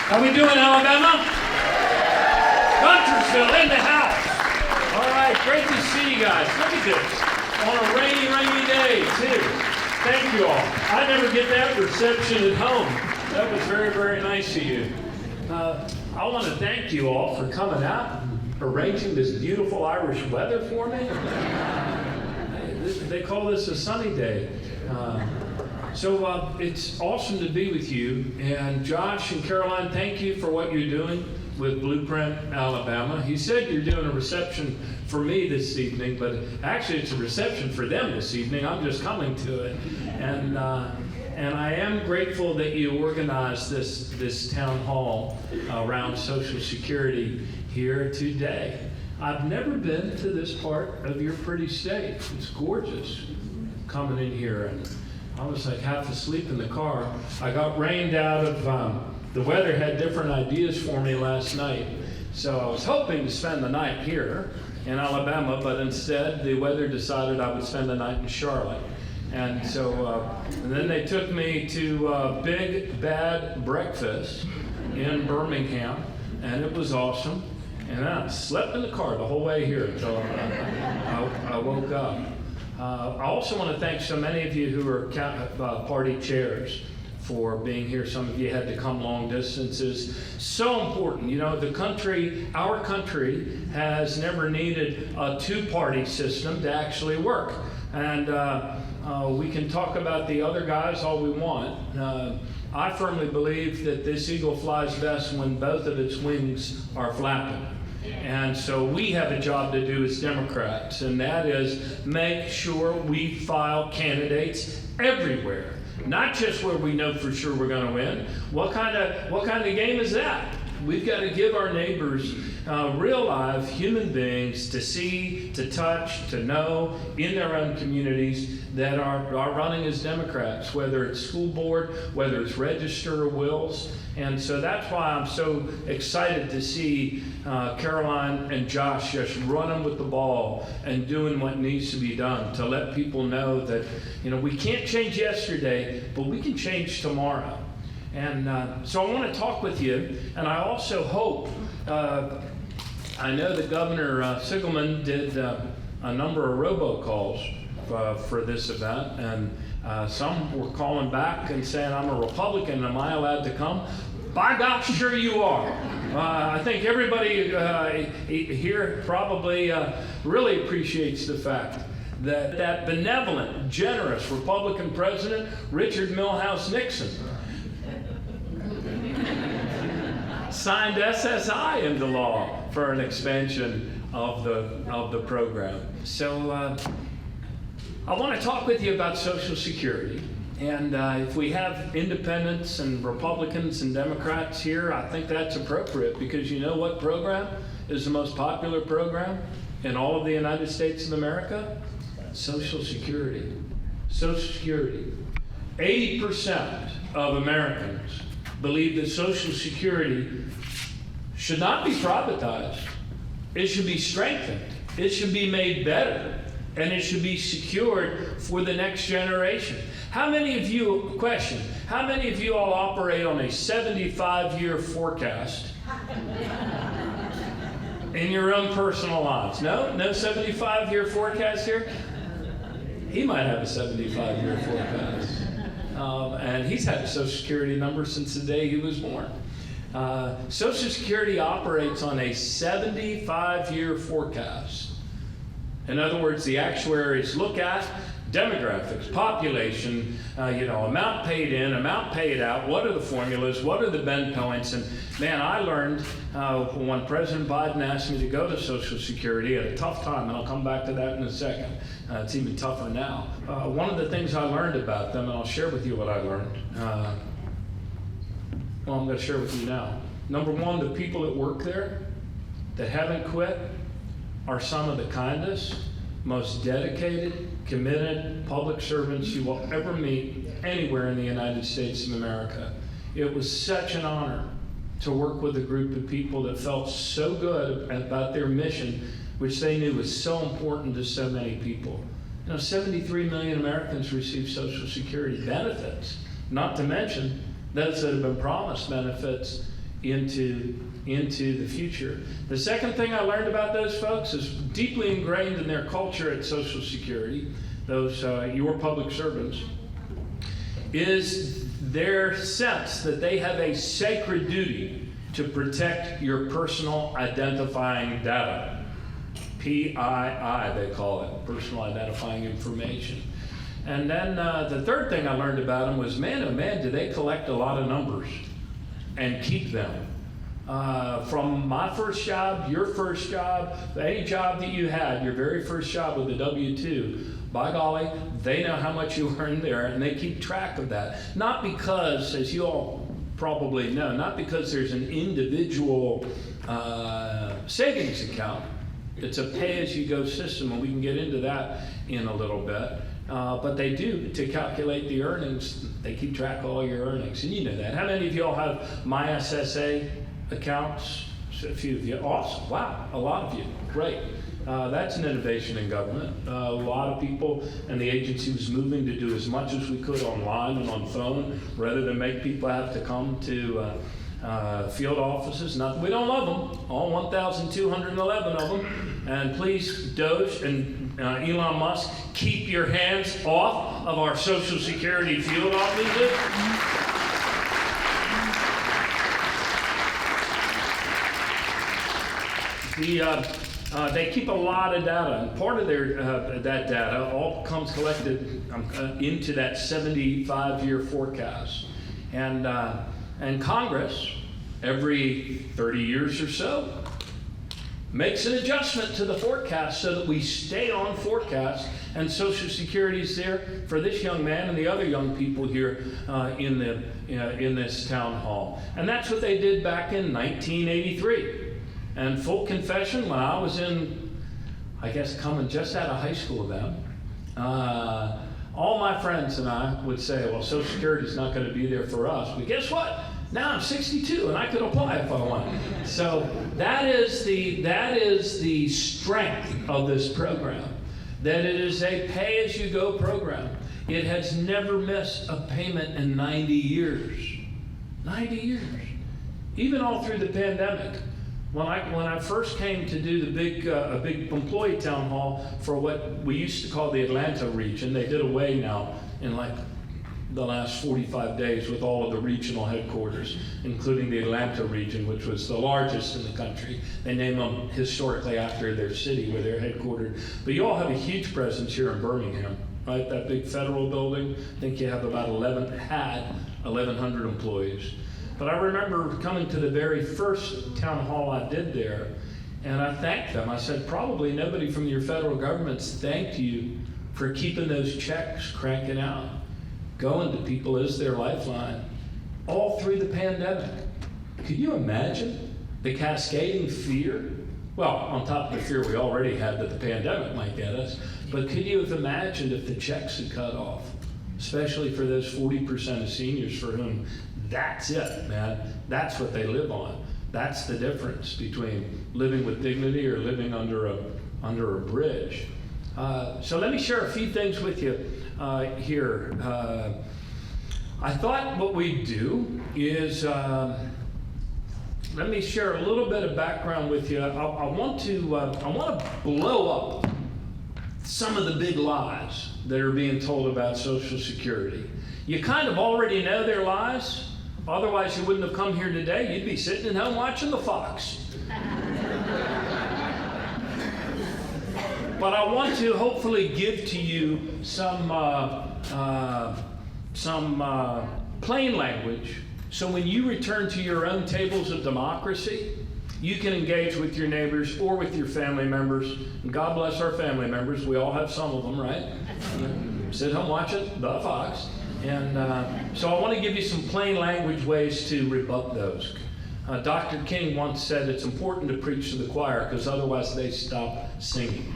How we doing, Alabama? Guntersville in the house. All right, great to see you guys. Look at this. On a rainy day, too. Thank you all. I never get that reception at home. That was very, very nice of you. I want to thank you all for coming out, arranging this beautiful Irish weather for me. They call this a sunny day. So it's awesome to be with you. And Josh and Caroline, thank you for what you're doing with Blueprint Alabama. He said you're doing a reception for me this evening, but actually it's a reception for them this evening. I'm just coming to it. And I am grateful that you organized this town hall around Social Security here today. I've never been to this part of your pretty state. It's gorgeous coming in here. And I was like half asleep in the car. I got rained out of, the weather had different ideas for me last night. So I was hoping to spend the night here in Alabama, but instead the weather decided I would spend the night in Charlotte. And so, and then they took me to Big Bad Breakfast in Birmingham, and it was awesome. And I slept in the car the whole way here until I woke up. I also want to thank so many of you who are party chairs for being here. Some of you had to come long distances. So important. You know, the country, our country, has never needed a two-party system to actually work. And we can talk about the other guys all we want. I firmly believe that this eagle flies best when both of its wings are flapping. And so we have a job to do as Democrats, and that is make sure we file candidates everywhere, not just where we know for sure we're going to win. What kind of game is that? We've got to give our neighbors real live human beings to see, to touch, to know in their own communities that are running as Democrats, whether it's school board, whether it's register or wills. And so that's why I'm so excited to see Caroline and Josh just running with the ball and doing what needs to be done to let people know that, you know, we can't change yesterday, but we can change tomorrow. And so I want to talk with you, and I also hope, I know that Governor Cullman did a number of robocalls for this event, and some were calling back and saying, I'm a Republican, am I allowed to come? By gosh, sure you are. I think everybody here probably really appreciates the fact that benevolent, generous Republican President, Richard Milhouse Nixon, signed SSI into law for an expansion of the program. So I want to talk with you about Social Security. And if we have independents and Republicans and Democrats here, I think that's appropriate, because you know what program is the most popular program in all of the United States of America? Social Security. Social Security. 80% of Americans believe that Social Security should not be privatized. It should be strengthened. It should be made better. And it should be secured for the next generation. How many of you, question, how many of you all operate on a 75-year forecast in your own personal lives? No 75-year forecast here? He might have a 75-year forecast. And he's had a Social Security number since the day he was born. Social Security operates on a 75-year forecast. In other words, the actuaries look at demographics, population, amount paid in, amount paid out, what are the formulas, what are the bend points, and man, I learned when President Biden asked me to go to Social Security at a tough time, and I'll come back to that in a second. It's even tougher now. One of the things I learned about them, and I'll share with you what I learned. I'm going to share with you now. Number one, the people that work there that haven't quit are some of the kindest, most dedicated, committed public servants you will ever meet anywhere in the United States of America. It was such an honor to work with a group of people that felt so good about their mission, which they knew was so important to so many people. 73 million Americans receive Social Security benefits, not to mention those that have been promised benefits into the future. The second thing I learned about those folks is deeply ingrained in their culture at Social Security, those your public servants, is their sense that they have a sacred duty to protect your personal identifying data. PII, they call it, personal identifying information. And then the third thing I learned about them was, man, oh man, do they collect a lot of numbers and keep them. From my first job, your first job, any job that you had, your very first job with the W-2, by golly, they know how much you earned there, and they keep track of that. Not because, as you all probably know, not because there's an individual savings account. It's a pay-as-you-go system, and we can get into that in a little bit. But they do, to calculate the earnings, they keep track of all your earnings, and you know that. How many of y'all have MySSA accounts? A few of you. Awesome. Wow, a lot of you. Great. That's an innovation in government. A lot of people, and the agency was moving to do as much as we could online and on phone, rather than make people have to come to field offices. Not, we don't love them, all 1,211 of them. And please, Doge and Elon Musk, keep your hands off of our Social Security field offices. They keep a lot of data, and part of their that data all comes collected into that 75-year forecast. And Congress, every 30 years or so, makes an adjustment to the forecast so that we stay on forecast, and Social Security is there for this young man and the other young people here in this town hall. And that's what they did back in 1983. And full confession, when I was in, I guess, coming just out of high school then, all my friends and I would say, well, Social Security is not going to be there for us. But guess what? Now I'm 62 and I could apply if I want. So that is the strength of this program, that it is a pay-as-you-go program. It has never missed a payment in 90 years. 90 years. Even all through the pandemic. When I first came to do a big employee town hall for what we used to call the Atlanta region, they did away now in like the last 45 days with all of the regional headquarters, including the Atlanta region, which was the largest in the country. They named them historically after their city where they're headquartered. But you all have a huge presence here in Birmingham, right? That big federal building, I think you have about 1,100 employees. But I remember coming to the very first town hall I did there, and I thanked them. I said, probably nobody from your federal government's thanked you for keeping those checks cranking out, going to people as their lifeline, all through the pandemic. Could you imagine the cascading fear? Well, on top of the fear we already had that the pandemic might get us, but could you have imagined if the checks had cut off, especially for those 40% of seniors for whom that's it, man. That's what they live on. That's the difference between living with dignity or living under a bridge. So let me share a few things with you here. I thought what we'd do is let me share a little bit of background with you. I want to blow up some of the big lies that are being told about Social Security. You kind of already know their lies. Otherwise, you wouldn't have come here today. You'd be sitting at home watching the Fox. But I want to hopefully give to you some plain language, so when you return to your own tables of democracy, you can engage with your neighbors or with your family members. And God bless our family members. We all have some of them, right? Sit home watching the Fox. And so I want to give you some plain language ways to rebut those. Dr. King once said it's important to preach to the choir because otherwise they stop singing.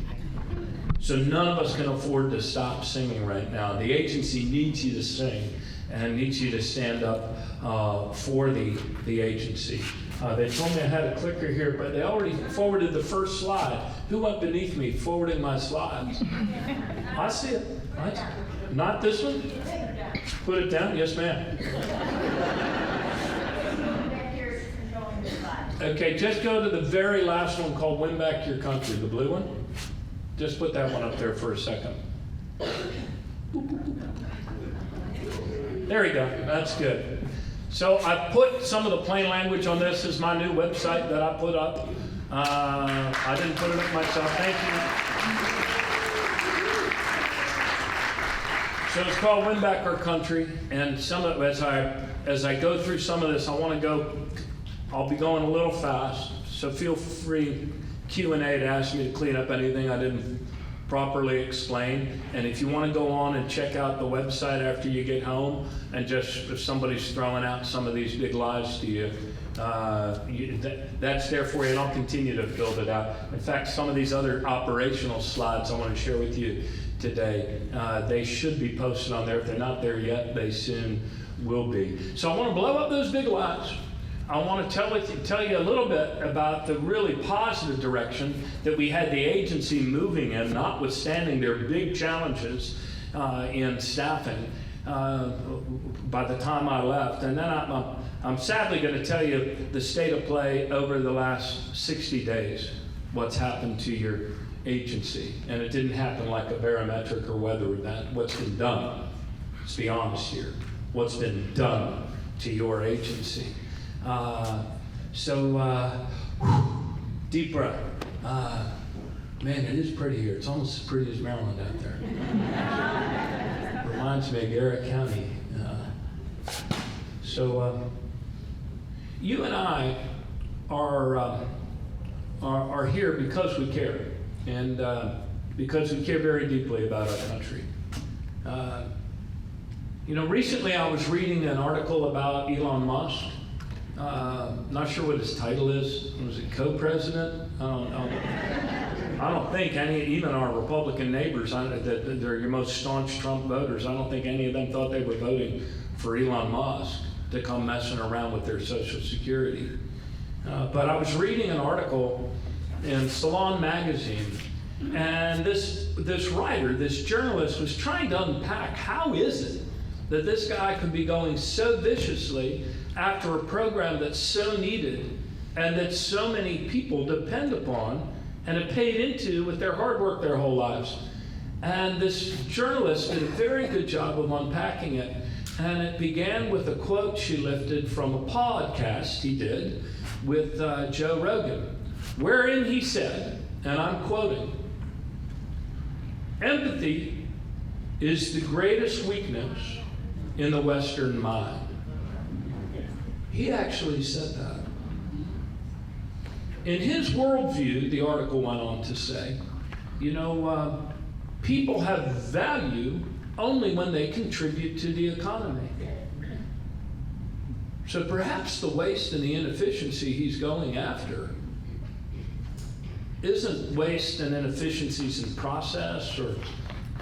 So none of us can afford to stop singing right now. The agency needs you to sing and needs you to stand up for the agency. They told me I had a clicker here, but they already forwarded the first slide. Who went beneath me forwarding my slides? I see it. Not this one? Put it down? Yes, ma'am. Okay, just go to the very last one called Win Back Your Country, the blue one. Just put that one up there for a second. There you go, that's good. So I put some of the plain language on this. This is my new website that I put up. I didn't put it up myself, thank you. So it's called Win Back Our Country, and some of it, as I go through some of this, I'll be going a little fast, so feel free, Q&A, to ask me to clean up anything I didn't properly explain. And if you want to go on and check out the website after you get home, and just if somebody's throwing out some of these big lies to you, that's there for you, and I'll continue to build it out. In fact, some of these other operational slides I want to share with you today, they should be posted on there. If they're not there yet, they soon will be. So I want to blow up those big lies. I want to tell you a little bit about the really positive direction that we had the agency moving in, notwithstanding their big challenges in staffing by the time I left. And then I'm sadly going to tell you the state of play over the last 60 days, what's happened to your agency. And it didn't happen like a barometric or weather event. What's been done? Let's be honest here. What's been done to your agency? Deep breath. Man, it is pretty here. It's almost as pretty as Maryland out there. Reminds me of Garrett County. You and I are here because we care, and because we care very deeply about our country. Recently I was reading an article about Elon Musk. Not sure what his title is. Was it co-president? I don't think any, even our Republican neighbors, that they're your most staunch Trump voters, I don't think any of them thought they were voting for Elon Musk to come messing around with their Social Security. But I was reading an article in Salon magazine, and this writer, this journalist, was trying to unpack how is it that this guy could be going so viciously after a program that's so needed and that so many people depend upon and have paid into with their hard work their whole lives. And this journalist did a very good job of unpacking it. And it began with a quote she lifted from a podcast he did with Joe Rogan, wherein he said, and I'm quoting, "Empathy is the greatest weakness in the Western mind." He actually said that. In his worldview, the article went on to say, people have value only when they contribute to the economy. So perhaps the waste and the inefficiency he's going after isn't waste and inefficiencies in process or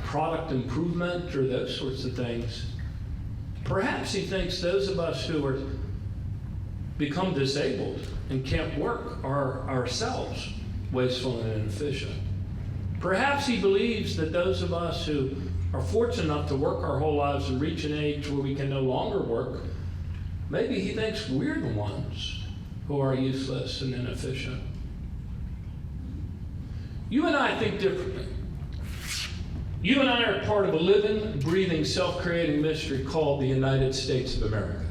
product improvement or those sorts of things. Perhaps he thinks those of us who are become disabled and can't work are ourselves wasteful and inefficient. Perhaps he believes that those of us who are fortunate enough to work our whole lives and reach an age where we can no longer work, maybe he thinks we're the ones who are useless and inefficient. You and I think differently. You and I are part of a living, breathing, self-creating mystery called the United States of America.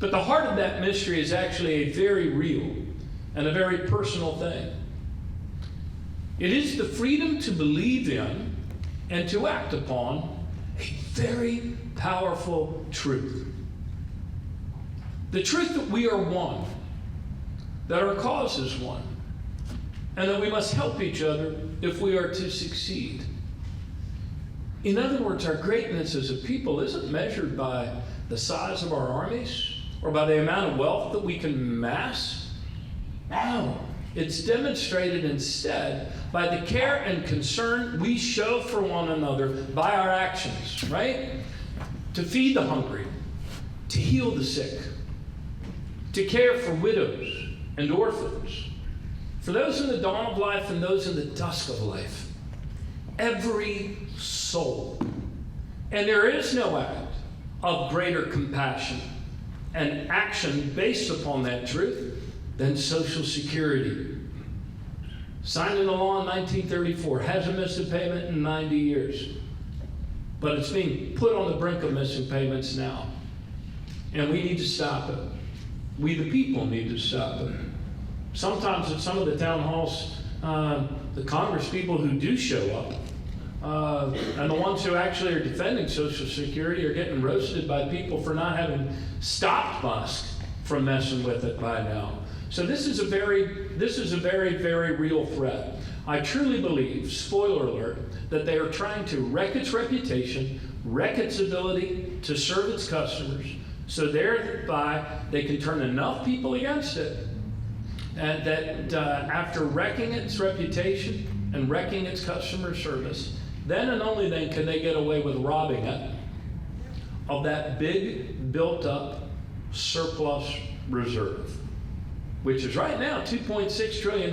But the heart of that mystery is actually a very real and a very personal thing. It is the freedom to believe in and to act upon a very powerful truth. The truth that we are one, that our cause is one, and that we must help each other if we are to succeed. In other words, our greatness as a people isn't measured by the size of our armies or by the amount of wealth that we can amass. No, it's demonstrated instead by the care and concern we show for one another by our actions, right? To feed the hungry, to heal the sick, to care for widows and orphans, for those in the dawn of life and those in the dusk of life. Every soul. And there is no act of greater compassion and action based upon that truth than Social Security. Signed into law in 1934, hasn't missed a payment in 90 years. But it's being put on the brink of missing payments now. And we need to stop it. We the people need to stop it. Sometimes at some of the town halls, the Congress people who do show up, and the ones who actually are defending Social Security are getting roasted by people for not having stopped Musk from messing with it by now. So this is a very, very real threat. I truly believe, spoiler alert, that they are trying to wreck its reputation, wreck its ability to serve its customers, so thereby they can turn enough people against it, and that after wrecking its reputation and wrecking its customer service, then and only then can they get away with robbing it of that big built-up surplus reserve, which is right now $2.6 trillion.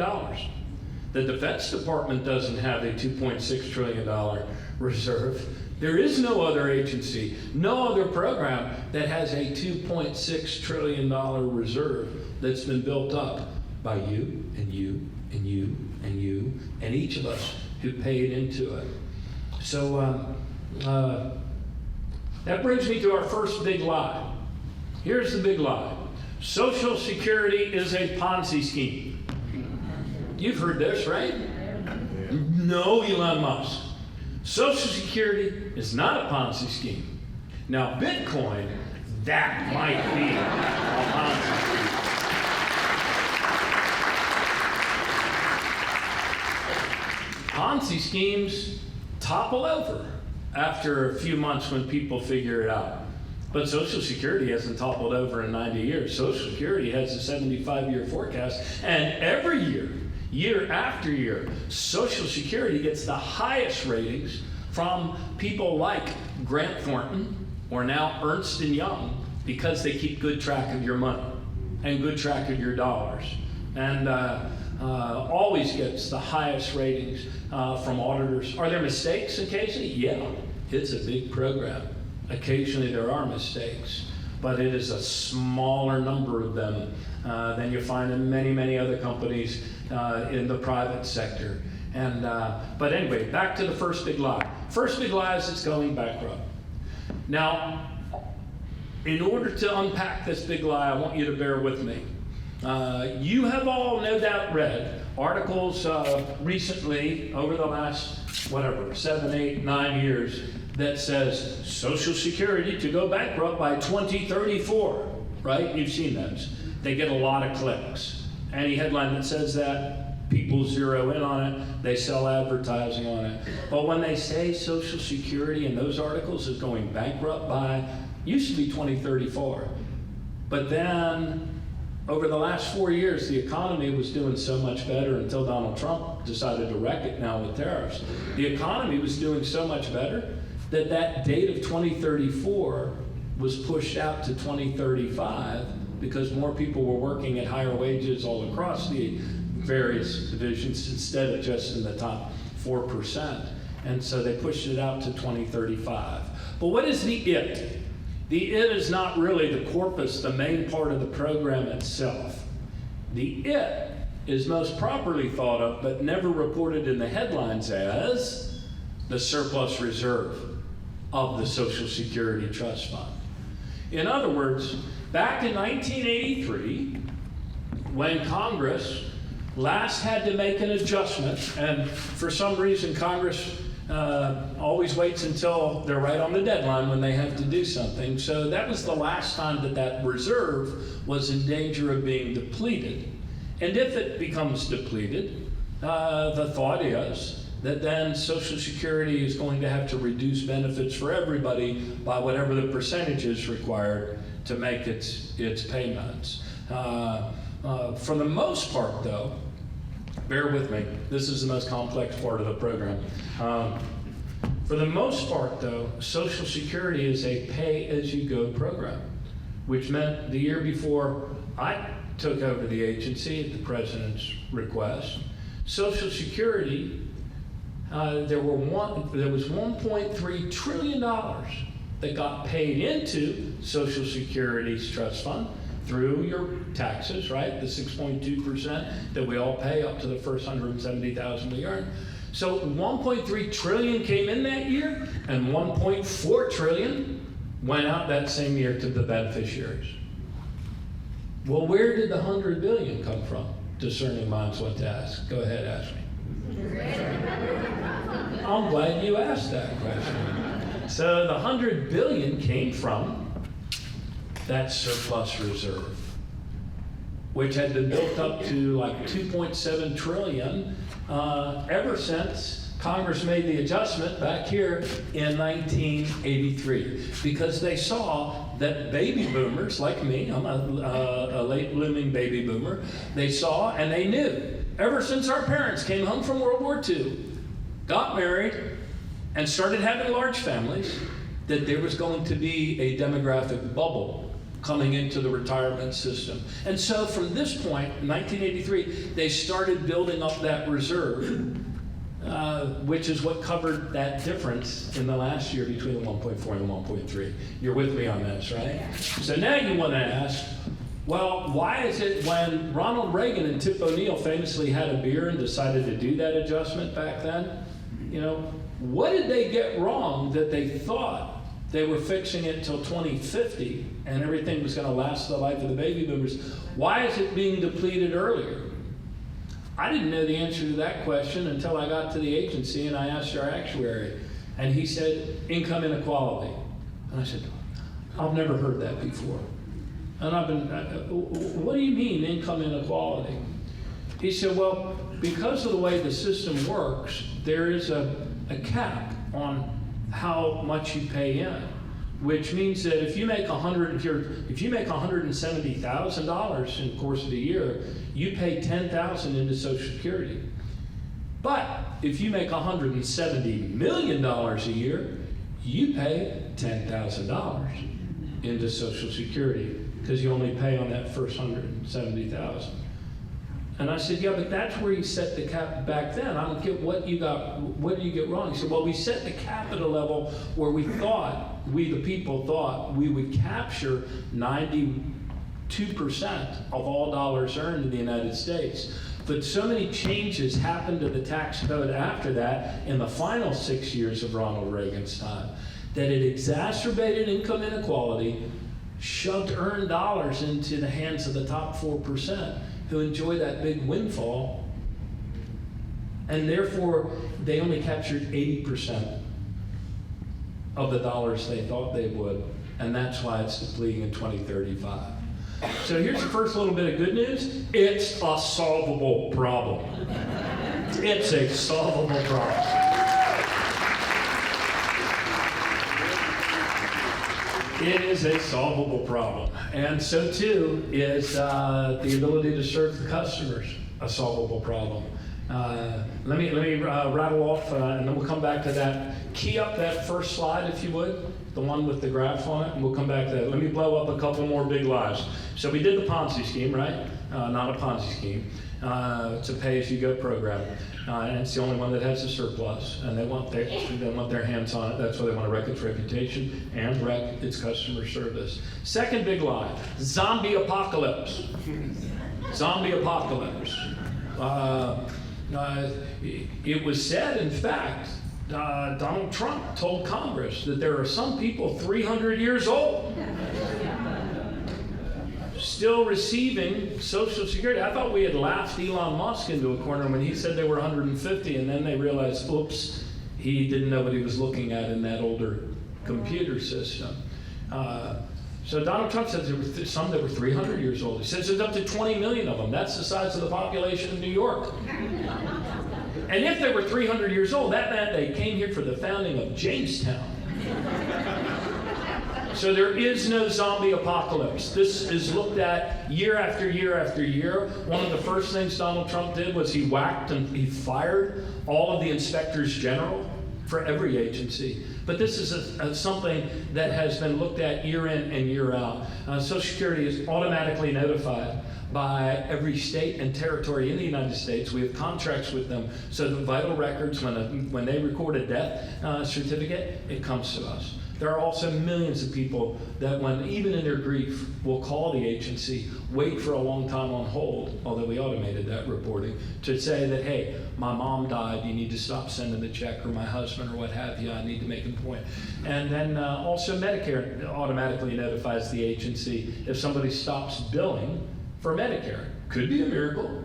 The Defense Department doesn't have a $2.6 trillion reserve. There is no other agency, no other program that has a $2.6 trillion reserve that's been built up by you and you and you and you and each of us who paid into it. So that brings me to our first big lie. Here's the big lie. Social Security is a Ponzi scheme. You've heard this, right? No, Elon Musk. Social Security is not a Ponzi scheme. Now, Bitcoin, that might be a Ponzi scheme. Ponzi schemes topple over after a few months when people figure it out. But Social Security hasn't toppled over in 90 years. Social Security has a 75-year forecast, and every year, year after year, Social Security gets the highest ratings from people like Grant Thornton or now Ernst & Young, because they keep good track of your money and good track of your dollars. And always gets the highest ratings from auditors. Are there mistakes occasionally? Yeah, it's a big program. Occasionally there are mistakes, but it is a smaller number of them than you find in many, many other companies in the private sector. And but anyway, back to the first big lie. First big lie is it's going bankrupt. Now, in order to unpack this big lie, I want you to bear with me. You have all no doubt read articles recently over the last, 7, 8, 9 years that says Social Security to go bankrupt by 2034, right? You've seen those. They get a lot of clicks. Any headline that says that, people zero in on it, they sell advertising on it. But when they say Social Security in those articles is going bankrupt by, used to be 2034, but then over the last 4 years, the economy was doing so much better until Donald Trump decided to wreck it now with tariffs. The economy was doing so much better that that date of 2034 was pushed out to 2035 because more people were working at higher wages all across the various divisions instead of just in the top 4%. And so they pushed it out to 2035. But what is the it? The it is not really the corpus, the main part of the program itself. The it is most properly thought of, but never reported in the headlines as the surplus reserve of the Social Security Trust Fund. In other words, back in 1983, when Congress last had to make an adjustment, and for some reason Congress always waits until they're right on the deadline when they have to do something. So that was the last time that that reserve was in danger of being depleted. And if it becomes depleted, the thought is that then Social Security is going to have to reduce benefits for everybody by whatever the percentage is required to make its payments. For the most part, though, bear with me, this is the most complex part of the program. For the most part, though, Social Security is a pay-as-you-go program, which meant the year before I took over the agency at the President's request, Social Security, there was $1.3 trillion that got paid into Social Security's trust fund through your taxes, right? The 6.2% that we all pay up to the first 170,000 we earn. So 1.3 trillion came in that year, and 1.4 trillion went out that same year to the beneficiaries. Well, where did the 100 billion come from? Discerning minds what to ask. Go ahead, ask me. I'm glad you asked that question. So the 100 billion came from that surplus reserve, which had been built up to like 2.7 trillion ever since Congress made the adjustment back here in 1983, because they saw that baby boomers like me, I'm a late blooming baby boomer, they saw and they knew ever since our parents came home from World War II, got married, and started having large families, that there was going to be a demographic bubble coming into the retirement system. And so from this point, in 1983, they started building up that reserve, which is what covered that difference in the last year between the 1.4 and the 1.3. You're with me on this, right? So now you want to ask, well, why is it when Ronald Reagan and Tip O'Neill famously had a beer and decided to do that adjustment back then? You know, what did they get wrong that they thought they were fixing it till 2050 and everything was going to last the life of the baby boomers? Why is it being depleted earlier? I didn't know the answer to that question until I got to the agency and I asked our actuary, and he said, income inequality. And I said, I've never heard that before. And I've been, what do you mean income inequality? He said, well, because of the way the system works, there is a cap on how much you pay in, which means that if you make $170,000 in the course of the year, you pay $10,000 into Social Security. But if you make $170 million a year, you pay $10,000 into Social Security because you only pay on that first $170,000. And I said, yeah, but that's where you set the cap back then. I don't get what you got, what did you get wrong? He said, well, we set the cap at a level where we the people thought we would capture 92% of all dollars earned in the United States. But so many changes happened to the tax code after that in the final 6 years of Ronald Reagan's time that it exacerbated income inequality, shoved earned dollars into the hands of the top 4%. Who enjoy that big windfall, and therefore they only captured 80% of the dollars they thought they would, and that's why it's depleting in 2035. So here's the first little bit of good news. It's a solvable problem. It's a solvable problem. It is a solvable problem. And so too is the ability to serve the customers a solvable problem. Let me rattle off, and then we'll come back to that. Key up that first slide, if you would, the one with the graph on it, and we'll come back to that. Let me blow up a couple more big lies. So we did the Ponzi scheme, right? Not a Ponzi scheme. It's a pay-as-you-go program. And it's the only one that has a surplus, and they want their hands on it. That's why they want to wreck its reputation and wreck its customer service. Second big lie, zombie apocalypse. Zombie apocalypse. It was said, in fact, Donald Trump told Congress that there are some people 300 years old still receiving Social Security. I thought we had laughed Elon Musk into a corner when he said they were 150, and then they realized, oops, he didn't know what he was looking at in that older computer system. So Donald Trump said there were some that were 300 years old. He says there's up to 20 million of them. That's the size of the population of New York. And if they were 300 years old, that meant they came here for the founding of Jamestown. So there is no zombie apocalypse. This is looked at year after year after year. One of the first things Donald Trump did was he whacked and he fired all of the inspectors general for every agency. But this is something that has been looked at year in and year out. Social Security is automatically notified by every state and territory in the United States. We have contracts with them, so the vital records, when they record a death certificate, it comes to us. There are also millions of people that even in their grief, will call the agency, wait for a long time on hold, although we automated that reporting, to say that, hey, my mom died, you need to stop sending the check, or my husband, or what have you, I need to make an appointment. And then also Medicare automatically notifies the agency if somebody stops billing for Medicare. Could be a miracle.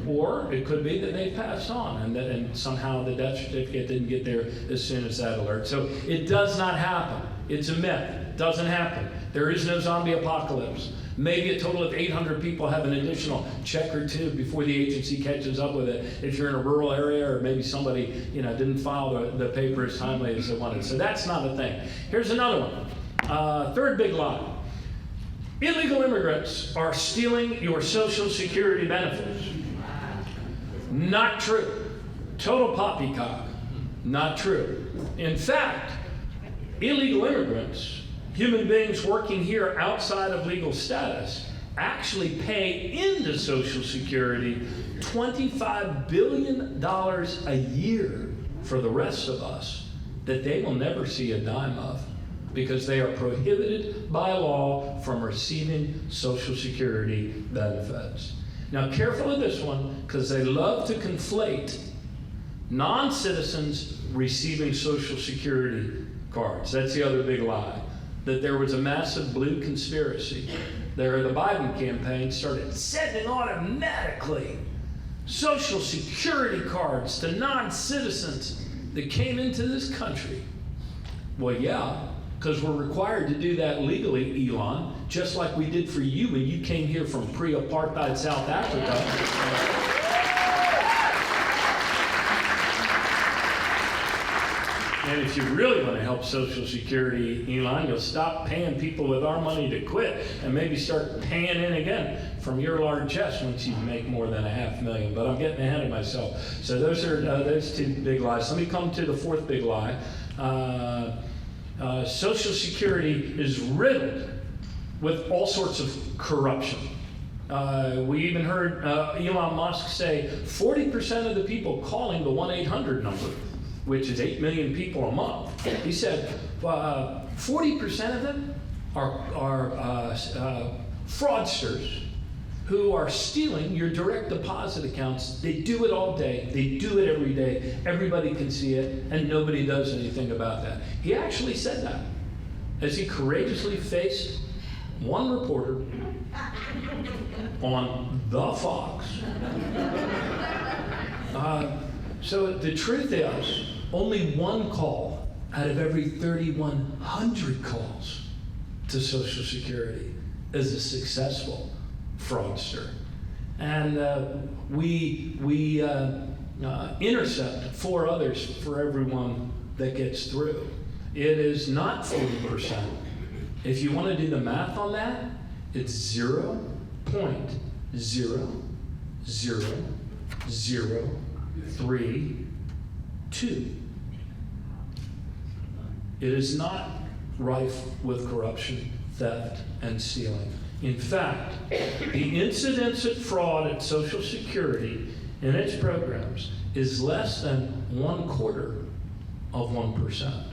Or it could be that they passed on and somehow the death certificate didn't get there as soon as that alert. So it does not happen. It's a myth. It doesn't happen. There is no zombie apocalypse. Maybe a total of 800 people have an additional check or two before the agency catches up with it if you're in a rural area, or maybe somebody didn't file the paper as timely as they wanted. So that's not a thing. Here's another one. Third big lie. Illegal immigrants are stealing your Social Security benefits. Not true. Total poppycock. Not true. In fact, illegal immigrants, human beings working here outside of legal status, actually pay into Social Security $25 billion a year for the rest of us that they will never see a dime of, because they are prohibited by law from receiving Social Security benefits. Now, careful of this one, because they love to conflate non-citizens receiving Social Security cards. That's the other big lie, that there was a massive blue conspiracy. The Biden campaign started sending automatically Social Security cards to non-citizens that came into this country. Well, yeah, because we're required to do that legally, Elon, just like we did for you when you came here from pre-apartheid South Africa. And if you really want to help Social Security, Elon, you'll stop paying people with our money to quit and maybe start paying in again from your large chest once you make more than $500,000. But I'm getting ahead of myself. So those are those two big lies. Let me come to the fourth big lie. Social Security is riddled with all sorts of corruption. We even heard Elon Musk say 40% of the people calling the 1-800 number, which is 8 million people a month, he said 40% of them are fraudsters who are stealing your direct deposit accounts. They do it all day. They do it every day. Everybody can see it, and nobody does anything about that. He actually said that as he courageously faced one reporter on the Fox. So the truth is, only one call out of every 3,100 calls to Social Security is a successful fraudster. And we intercept 4 others for everyone that gets through. It is not 40%. If you want to do the math on that, it's 0.00032. It is not rife with corruption, theft, and stealing. In fact, the incidence of fraud at Social Security in its programs is less than 0.25%.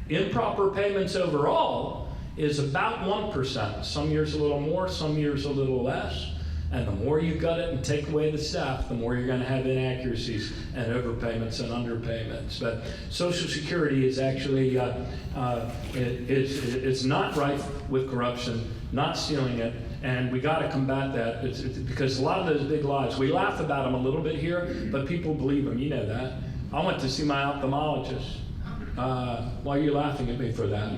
Improper payments overall is about 1%. Some years a little more, some years a little less. And the more you gut it and take away the staff, the more you're going to have inaccuracies and overpayments and underpayments. But Social Security is actually, it's not rife with corruption, not stealing it, and we got to combat that because a lot of those big lies, we laugh about them a little bit here, but people believe them, you know that. I went to see my ophthalmologist. Why are you laughing at me for that?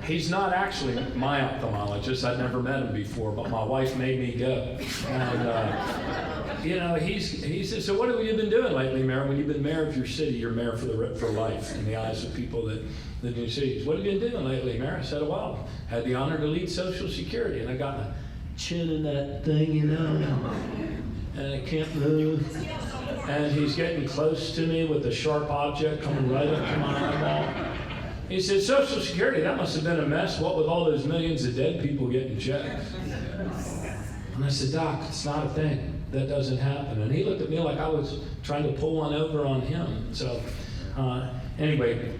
He's not actually my ophthalmologist. I'd never met him before, but my wife made me go. And, he said, so what have you been doing lately, Mayor? When you've been mayor of your city, you're mayor for life in the eyes of people that live in your cities. What have you been doing lately, Mayor? I said, well, had the honor to lead Social Security, and I got my chin in that thing, and I can't move. And he's getting close to me with a sharp object coming right up to my eyeball. He said, Social Security, that must have been a mess. What with all those millions of dead people getting checks? And I said, Doc, it's not a thing. That doesn't happen. And he looked at me like I was trying to pull one over on him. So Anyway,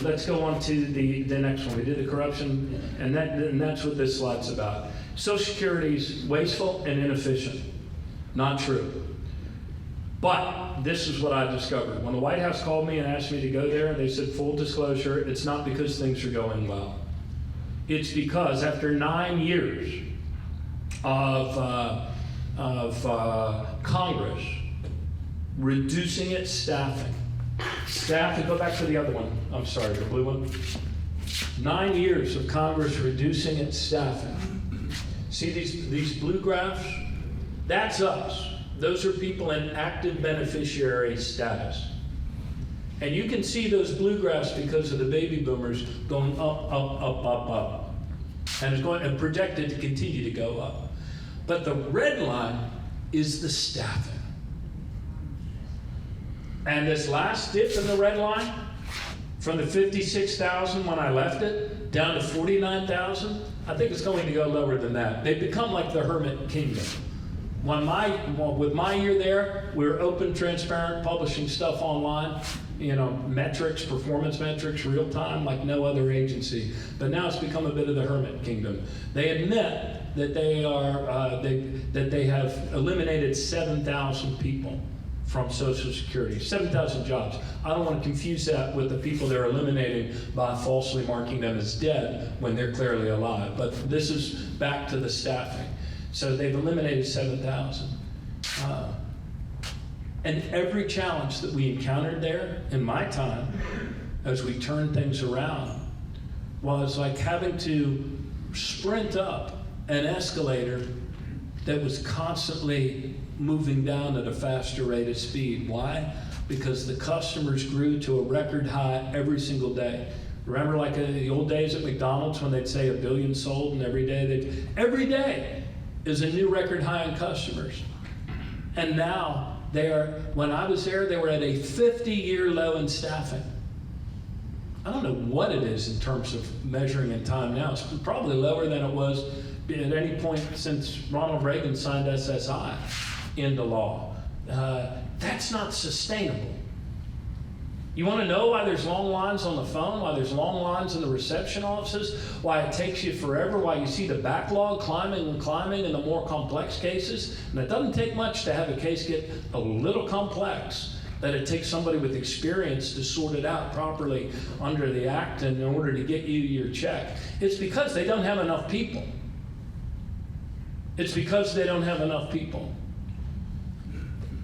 let's go on to the next one. We did the corruption, and that's what this slide's about. Social Security is wasteful and inefficient. Not true. But this is what I discovered. When the White House called me and asked me to go there, they said, full disclosure, it's not because things are going well. It's because after 9 years of Congress reducing its staffing, go back to the other one, I'm sorry, the blue one. 9 years of Congress reducing its staffing. See these blue graphs? That's us. Those are people in active beneficiary status. And you can see those blue graphs because of the baby boomers going up, up, up, up, up. And it's going and projected to continue to go up. But the red line is the staffing. And this last dip in the red line, from the 56,000 when I left it, down to 49,000, I think it's going to go lower than that. They've become like the hermit kingdom. With my year there, we were open, transparent, publishing stuff online, metrics, performance metrics, real time, like no other agency. But now it's become a bit of the hermit kingdom. They admit that they have eliminated 7,000 people from Social Security, 7,000 jobs. I don't want to confuse that with the people they're eliminating by falsely marking them as dead when they're clearly alive. But this is back to the staffing. So they've eliminated 7,000. And every challenge that we encountered there in my time, as we turned things around, was like having to sprint up an escalator that was constantly moving down at a faster rate of speed. Why? Because the customers grew to a record high every single day. Remember like in the old days at McDonald's when they'd say 1 billion sold, and every day is a new record high in customers. And now when I was there, they were at a 50-year low in staffing. I don't know what it is in terms of measuring in time now. It's probably lower than it was at any point since Ronald Reagan signed SSI into law. That's not sustainable. You want to know why there's long lines on the phone, why there's long lines in the reception offices, why it takes you forever, why you see the backlog climbing and climbing in the more complex cases? And it doesn't take much to have a case get a little complex, that it takes somebody with experience to sort it out properly under the act and in order to get you your check. It's because they don't have enough people. It's because they don't have enough people.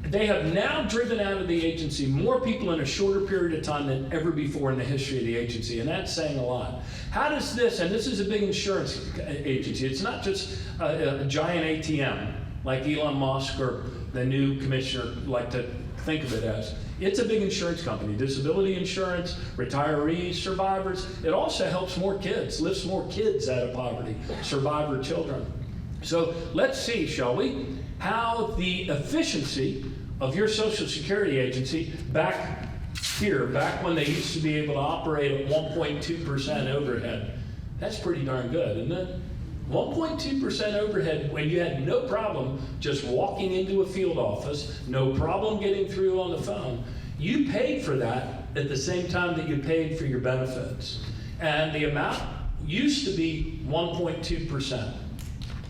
They have now driven out of the agency more people in a shorter period of time than ever before in the history of the agency, and that's saying a lot. How does this, and this is a big insurance agency, it's not just a giant ATM like Elon Musk or the new commissioner like to think of it as. It's a big insurance company, disability insurance, retirees, survivors. It also helps more kids, lifts more kids out of poverty, survivor children. So let's see, shall we, how the efficiency of your Social Security agency back when they used to be able to operate at 1.2% overhead. That's pretty darn good, isn't it? 1.2% overhead when you had no problem just walking into a field office, no problem getting through on the phone. You paid for that at the same time that you paid for your benefits. And the amount used to be 1.2%.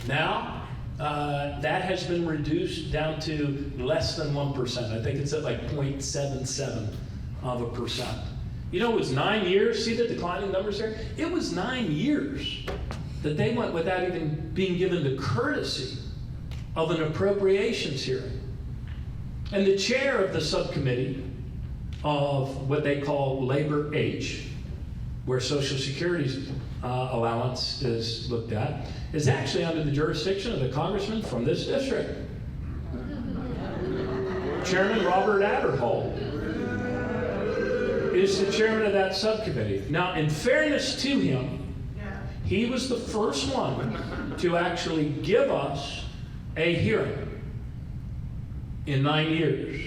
Now, that has been reduced down to less than 1%. I think it's at like 0.77%. You know, it was 9 years. See the declining numbers there? It was 9 years that they went without even being given the courtesy of an appropriations hearing. And the chair of the subcommittee of what they call Labor H, where Social Security's allowance is looked at, is actually under the jurisdiction of the congressman from this district. Chairman Robert Aderholt is the chairman of that subcommittee. Now, in fairness to him, he was the first one to actually give us a hearing in 9 years.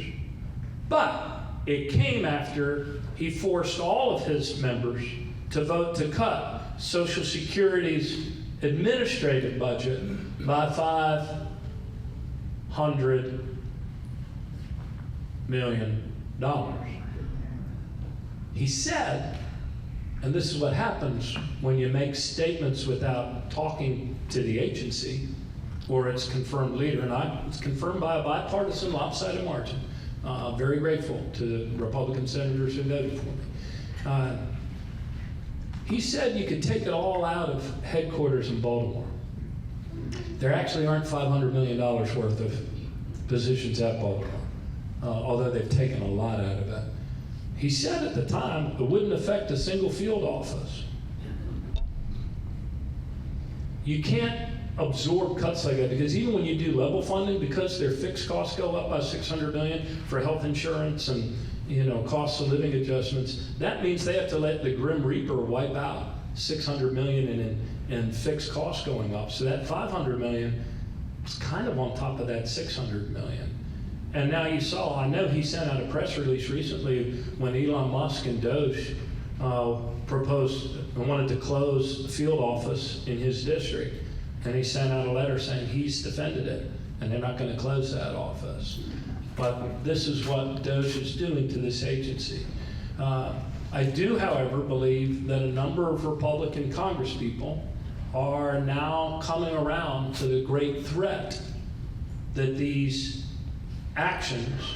But it came after he forced all of his members to vote to cut Social Security's administrative budget by $500 million. He said, and this is what happens when you make statements without talking to the agency or its confirmed leader, and it's confirmed by a bipartisan lopsided margin. Very grateful to the Republican senators who voted for me. He said you could take it all out of headquarters in Baltimore. There actually aren't $500 million worth of positions at Baltimore, although they've taken a lot out of it. He said at the time it wouldn't affect a single field office. You can't absorb cuts like that, because even when you do level funding, because their fixed costs go up by $600 million for health insurance and cost of living adjustments, that means they have to let the Grim Reaper wipe out $600 million in fixed costs going up. So that $500 million is kind of on top of that $600 million. And now you saw, I know he sent out a press release recently when Elon Musk and Doge proposed and wanted to close the field office in his district. And he sent out a letter saying he's defended it, and they're not going to close that office. But this is what Doge is doing to this agency. I do, however, believe that a number of Republican congresspeople are now coming around to the great threat that these actions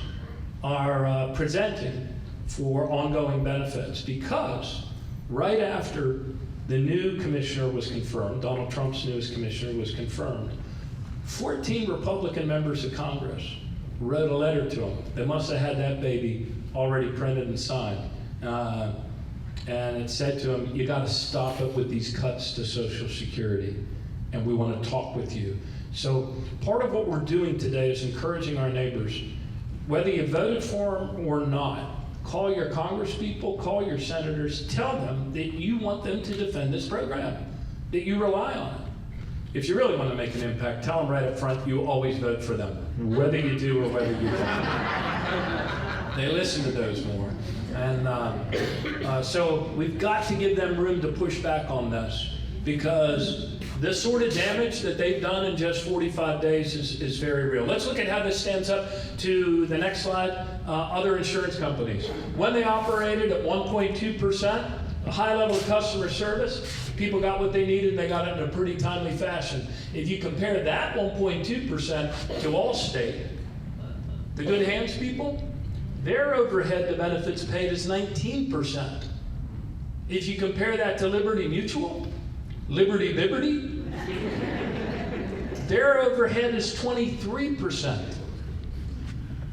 are presenting for ongoing benefits, because right after the new commissioner was confirmed, Donald Trump's newest commissioner was confirmed, 14 Republican members of Congress wrote a letter to him. They must have had that baby already printed and signed. And it said to him, you got to stop it with these cuts to Social Security, and we want to talk with you. So part of what we're doing today is encouraging our neighbors, whether you voted for them or not, call your congresspeople, call your senators, tell them that you want them to defend this program, that you rely on it. If you really want to make an impact, tell them right up front you always vote for them, whether you do or whether you don't. They listen to those more. And so we've got to give them room to push back on this, because this sort of damage that they've done in just 45 days is very real. Let's look at how this stands up to the next slide. Other insurance companies. When they operated at 1.2%, a high level of customer service, people got what they needed and they got it in a pretty timely fashion. If you compare that 1.2% to Allstate, the good hands people, their overhead to benefits paid is 19%. If you compare that to Liberty Mutual, Liberty, their overhead is 23%.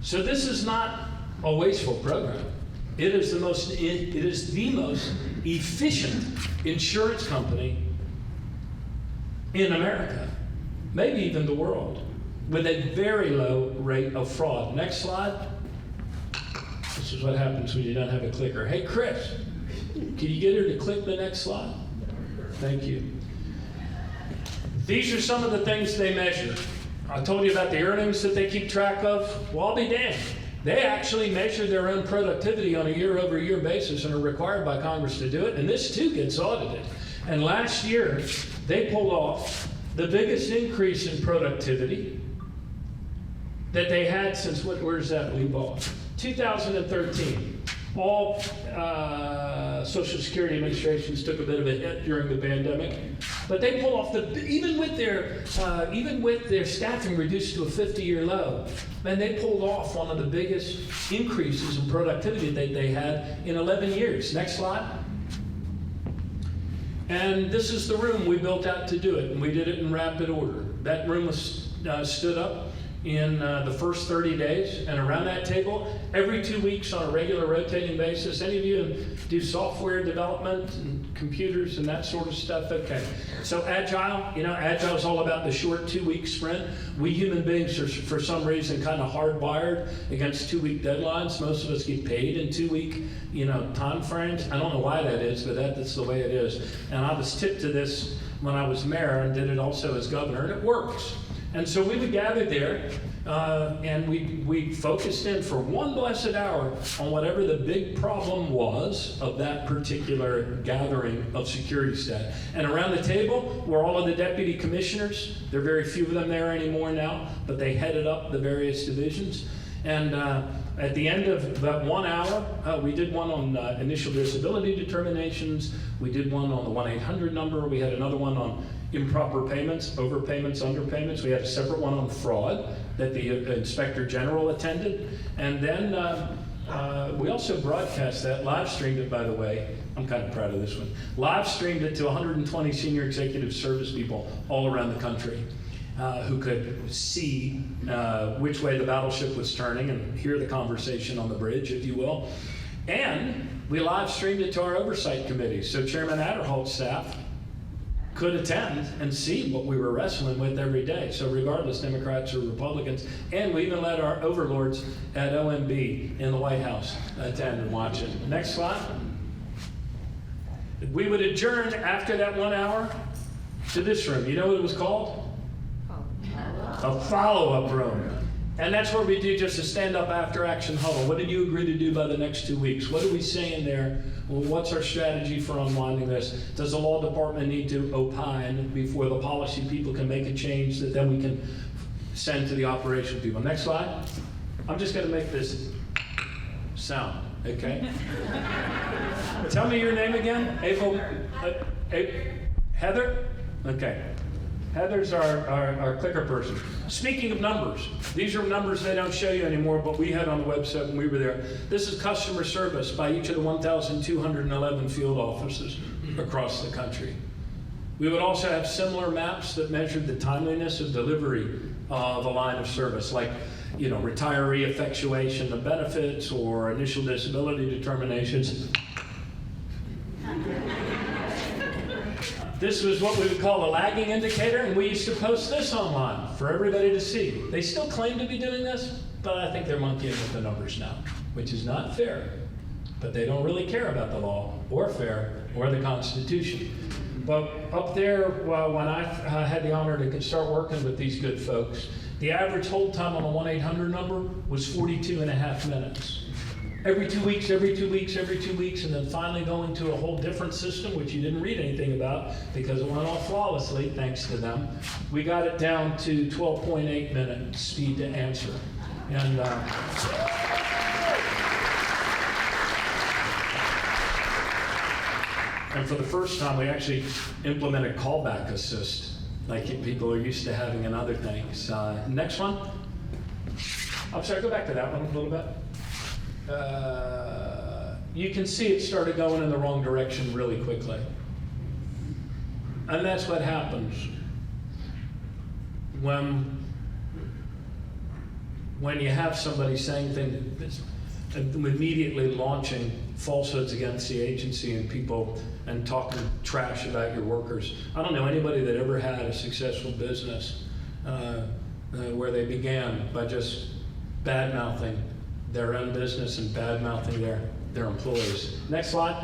So this is not a wasteful program. It is the most efficient insurance company in America, maybe even the world, with a very low rate of fraud. Next slide. This is what happens when you don't have a clicker. Hey, Chris, can you get her to click the next slide? Thank you. These are some of the things they measure. I told you about the earnings that they keep track of. Well, I'll be damned. They actually measure their own productivity on a year-over-year basis and are required by Congress to do it. And this, too, gets audited. And last year, they pulled off the biggest increase in productivity that they had since, where does that leave off? 2013. All Social Security administrations took a bit of a hit during the pandemic, but they pulled off even with their staffing reduced to a 50-year low, and they pulled off one of the biggest increases in productivity that they had in 11 years. Next slide. And this is the room we built out to do it, and we did it in rapid order. That room was stood up in the first 30 days, and around that table, every 2 weeks on a regular rotating basis. Any of you do software development and computers and that sort of stuff? Okay. So Agile, Agile is all about the short 2-week sprint. We human beings are, for some reason, kind of hardwired against 2-week deadlines. Most of us get paid in 2-week, time frames. I don't know why that is, but that's the way it is. And I was tipped to this when I was mayor and did it also as governor, and it works. And so we would gather there, and we focused in for one blessed hour on whatever the big problem was of that particular gathering of security staff. And around the table were all of the deputy commissioners. There are very few of them there anymore now, but they headed up the various divisions. And at the end of that 1 hour, we did one on initial disability determinations. We did one on the 1-800 number. We had another one on improper payments, overpayments, underpayments. We had a separate one on fraud that the Inspector General attended. And then we also broadcast that, live streamed it, by the way. I'm kind of proud of this one. Live streamed it to 120 senior executive service people all around the country who could see which way the battleship was turning and hear the conversation on the bridge, if you will. And we live streamed it to our oversight committee, so Chairman Aderholt's staff could attend and see what we were wrestling with every day. So regardless, Democrats or Republicans, and we even let our overlords at OMB in the White House attend and watch it. Next slide. We would adjourn after that 1 hour to this room. You know what it was called? A follow-up room. And that's where we do just a stand-up after-action huddle. What did you agree to do by the next 2 weeks? What are we saying there? Well, what's our strategy for unwinding this? Does the law department need to opine before the policy people can make a change that then we can send to the operational people? Next slide. I'm just going to make this sound, okay? Tell me your name again. Heather? Okay. Heather's our clicker person. Speaking of numbers, these are numbers they don't show you anymore, but we had on the website when we were there. This is customer service by each of the 1,211 field offices across the country. We would also have similar maps that measured the timeliness of delivery of a line of service, like retiree effectuation of benefits or initial disability determinations. This was what we would call a lagging indicator, and we used to post this online for everybody to see. They still claim to be doing this, but I think they're monkeying with the numbers now, which is not fair. But they don't really care about the law, or fair, or the Constitution. But up there, when I had the honor to start working with these good folks, the average hold time on the 1-800 number was 42.5 minutes. Every 2 weeks, every 2 weeks, every 2 weeks, and then finally going to a whole different system, which you didn't read anything about because it went off flawlessly, thanks to them. We got it down to 12.8 minute speed to answer. And for the first time, we actually implemented callback assist, like people are used to having in other things. Next one. I'm sorry, go back to that one a little bit. You can see it started going in the wrong direction really quickly. And that's what happens when you have somebody saying things, immediately launching falsehoods against the agency and people and talking trash about your workers. I don't know anybody that ever had a successful business where they began by just bad-mouthing their own business and bad-mouthing their employees. Next slide.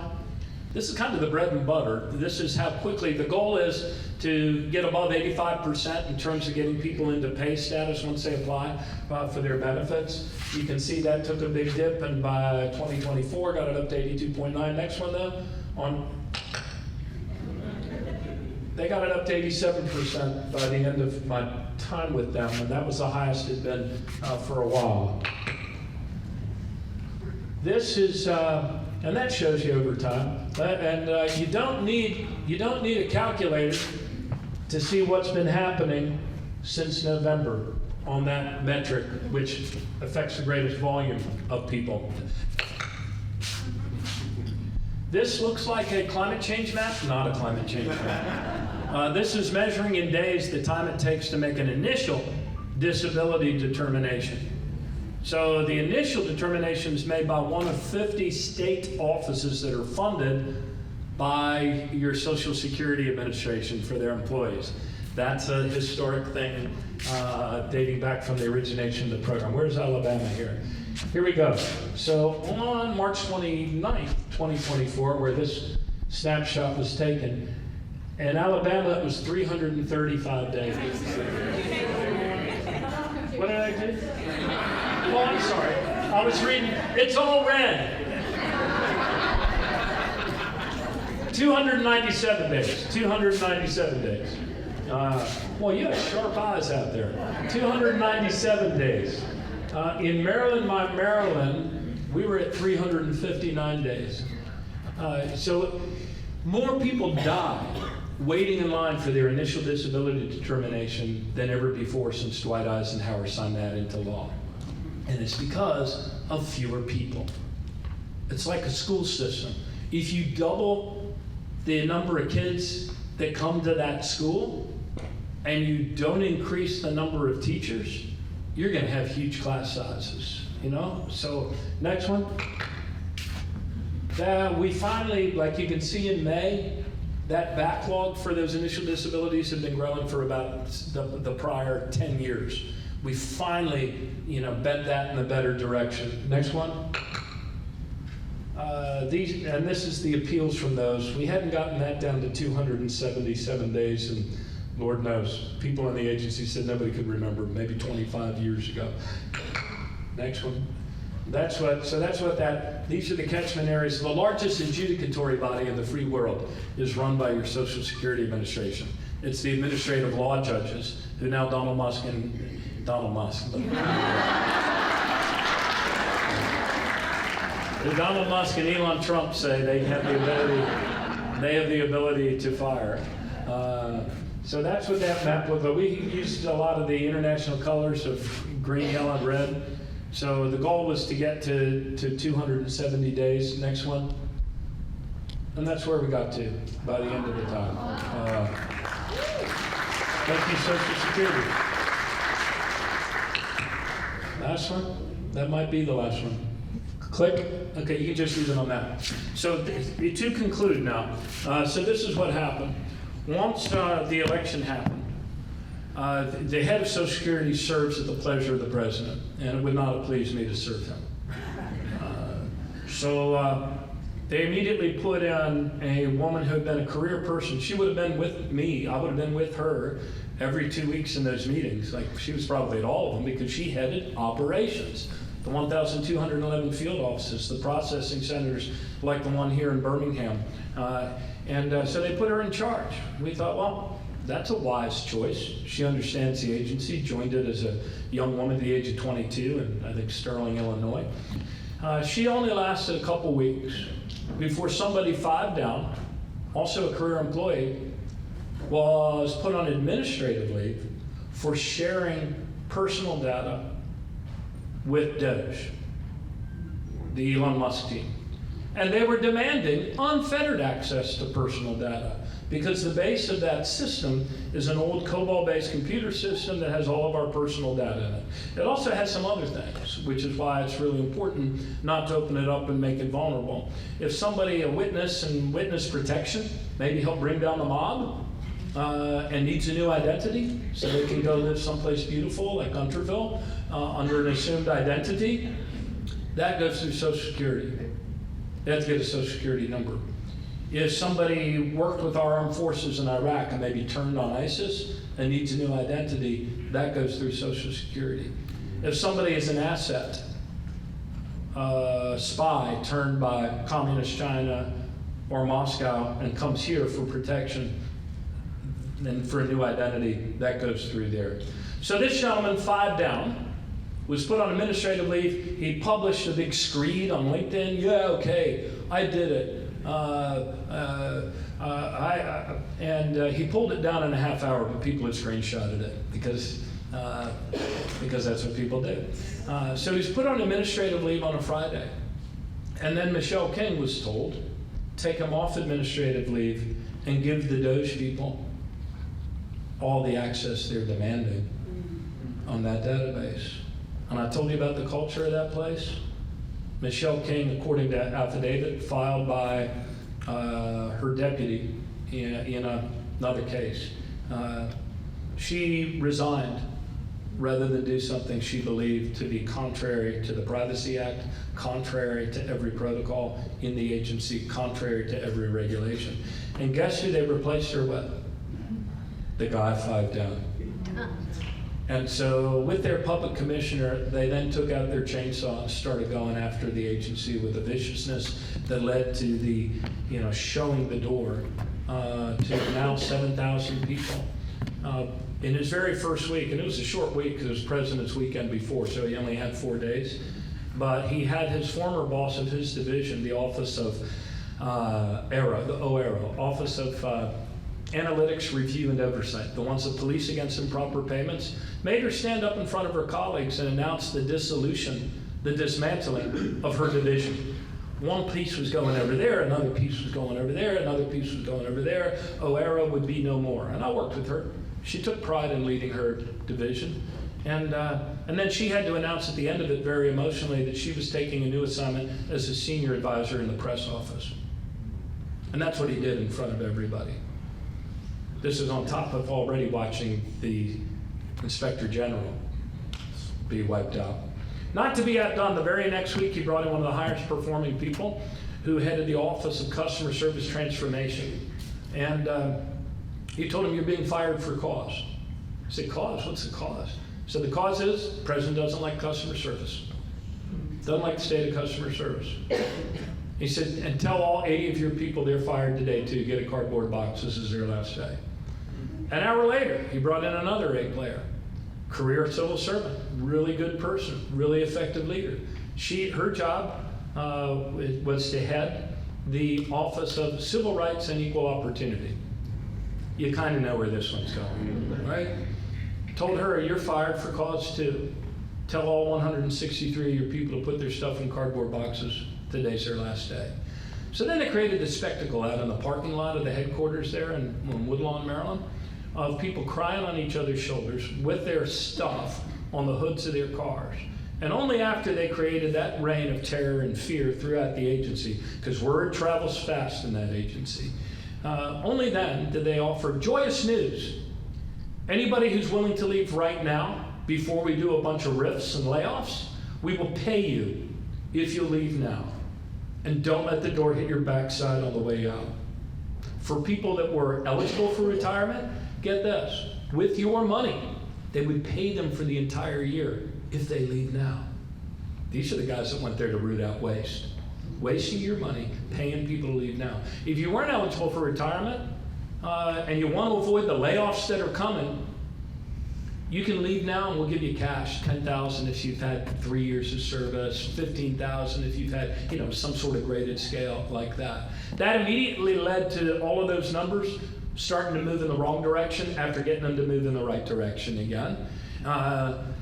This is kind of the bread and butter. This is how quickly, the goal is to get above 85% in terms of getting people into pay status once they apply for their benefits. You can see that took a big dip, and by 2024 got it up to 82.9. Next one though, they got it up to 87% by the end of my time with them, and that was the highest it's been for a while. This is, and that shows you over time. And you don't need a calculator to see what's been happening since November on that metric, which affects the greatest volume of people. This looks like a climate change map, not a climate change map. This is measuring in days the time it takes to make an initial disability determination. So the initial determination is made by one of 50 state offices that are funded by your Social Security Administration for their employees. That's a historic thing dating back from the origination of the program. Where's Alabama here? Here we go. So on March 29th, 2024, where this snapshot was taken, in Alabama it was 335 days. What did I do? Oh, I'm sorry. I was reading. It's all red. 297 days. 297 days. Well, you have sharp eyes out there. 297 days. In Maryland, my Maryland, we were at 359 days. So more people die waiting in line for their initial disability determination than ever before since Dwight Eisenhower signed that into law. And it's because of fewer people. It's like a school system. If you double the number of kids that come to that school and you don't increase the number of teachers, you're going to have huge class sizes, you know? So next one. We finally, like you can see in May, that backlog for those initial disabilities had been growing for about the prior 10 years. We finally, bent that in a better direction. Next one. And this is the appeals from those. We hadn't gotten that down to 277 days, and Lord knows, people in the agency said nobody could remember, maybe 25 years ago. Next one. These are the catchment areas. The largest adjudicatory body in the free world is run by your Social Security Administration. It's the administrative law judges who now Donald Musk and Elon Trump say they have the ability to fire. So that's what that map was. But we used a lot of the international colors of green, yellow, and red. So the goal was to get to 270 days. Next one. And that's where we got to by the end of the time. Thank you, Social Security. Last one? That might be the last one. Click. Okay, you can just leave it on that. So to conclude now, so this is what happened. Once the election happened, the head of Social Security serves at the pleasure of the president, and it would not have pleased me to serve him. So they immediately put in a woman who had been a career person. She would have been with me. I would have been with her every 2 weeks in those meetings. Like, she was probably at all of them because she headed operations. The 1,211 field offices, the processing centers like the one here in Birmingham. So they put her in charge. We thought, well, that's a wise choice. She understands the agency, joined it as a young woman at the age of 22 in, I think, Sterling, Illinois. She only lasted a couple weeks before somebody 5 down, also a career employee, was put on administrative leave for sharing personal data with Doge, the Elon Musk team. And they were demanding unfettered access to personal data because the base of that system is an old COBOL-based computer system that has all of our personal data in it. It also has some other things, which is why it's really important not to open it up and make it vulnerable. If somebody, a witness and witness protection, maybe help bring down the mob, and needs a new identity so they can go live someplace beautiful like Guntersville under an assumed identity, that goes through Social Security. They have to get a Social Security number. If somebody worked with our armed forces in Iraq and maybe turned on ISIS and needs a new identity, that goes through Social Security. If somebody is an asset, spy turned by Communist China or Moscow and comes here for protection and for a new identity, that goes through there. So this gentleman, 5 down, was put on administrative leave. He published a big screed on LinkedIn. Yeah, okay, I did it. He pulled it down in a half hour, but people had screenshotted it because that's what people do. So he's put on administrative leave on a Friday. And then Michelle King was told, take him off administrative leave and give the Doge people all the access they're demanding on that database. And I told you about the culture of that place. Michelle King, according to affidavit filed by her deputy in another case, she resigned rather than do something she believed to be contrary to the Privacy Act, contrary to every protocol in the agency, contrary to every regulation. And guess who they replaced her with? The guy 5 down. And so with their public commissioner, they then took out their chainsaw and started going after the agency with a viciousness that led to the, showing the door to now 7,000 people in his very first week, and it was a short week because it was President's Weekend before, so he only had 4 days, but he had his former boss of his division, the Office of Office of Analytics, Review, and Oversight, the ones that police against improper payments, made her stand up in front of her colleagues and announce the dissolution, the dismantling of her division. One piece was going over there, another piece was going over there, another piece was going over there. OERA would be no more. And I worked with her. She took pride in leading her division. And then she had to announce at the end of it very emotionally that she was taking a new assignment as a senior advisor in the press office. And that's what he did in front of everybody. This is on top of already watching the Inspector General be wiped out. Not to be outdone, the very next week he brought in one of the highest performing people who headed the Office of Customer Service Transformation. And he told him, "You're being fired for cause." I said, "Cause? What's the cause?" So the cause is the president doesn't like customer service. Doesn't like the state of customer service. He said, "And tell all 80 of your people they're fired today too. Get a cardboard box. This is their last day." An hour later, he brought in another A player. Career civil servant, really good person, really effective leader. Her job was to head the Office of Civil Rights and Equal Opportunity. You kind of know where this one's going, right? Told her, "You're fired for cause too. Tell all 163 of your people to put their stuff in cardboard boxes. Today's their last day." So then they created a spectacle out in the parking lot of the headquarters there in Woodlawn, Maryland, of people crying on each other's shoulders with their stuff on the hoods of their cars. And only after they created that reign of terror and fear throughout the agency, because word travels fast in that agency, only then did they offer joyous news. Anybody who's willing to leave right now, before we do a bunch of rifts and layoffs, we will pay you if you leave now. And don't let the door hit your backside on the way out. For people that were eligible for retirement, get this, with your money, they would pay them for the entire year if they leave now. These are the guys that went there to root out waste. Wasting your money, paying people to leave now. If you weren't eligible for retirement, and you want to avoid the layoffs that are coming, you can leave now and we'll give you cash, $10,000 if you've had 3 years of service, $15,000 if you've had, some sort of graded scale like that. That immediately led to all of those numbers starting to move in the wrong direction after getting them to move in the right direction again.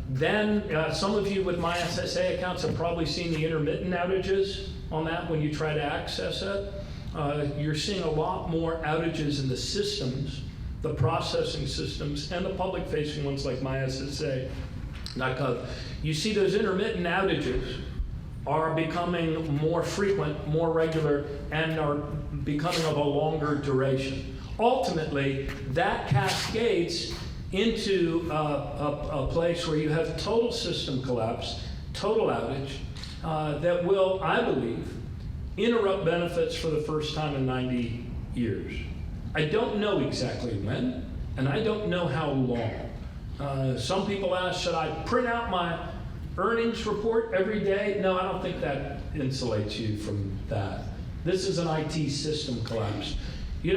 Then some of you with my SSA accounts have probably seen the intermittent outages on that when you try to access it. You're seeing a lot more outages in the systems, the processing systems, and the public-facing ones like MySSA.gov. You see those intermittent outages are becoming more frequent, more regular, and are becoming of a longer duration. Ultimately, that cascades into a place where you have total system collapse, total outage, that will, I believe, interrupt benefits for the first time in 90 years. I don't know exactly when, and I don't know how long. Some people ask, should I print out my earnings report every day? No, I don't think that insulates you from that. This is an IT system collapse. They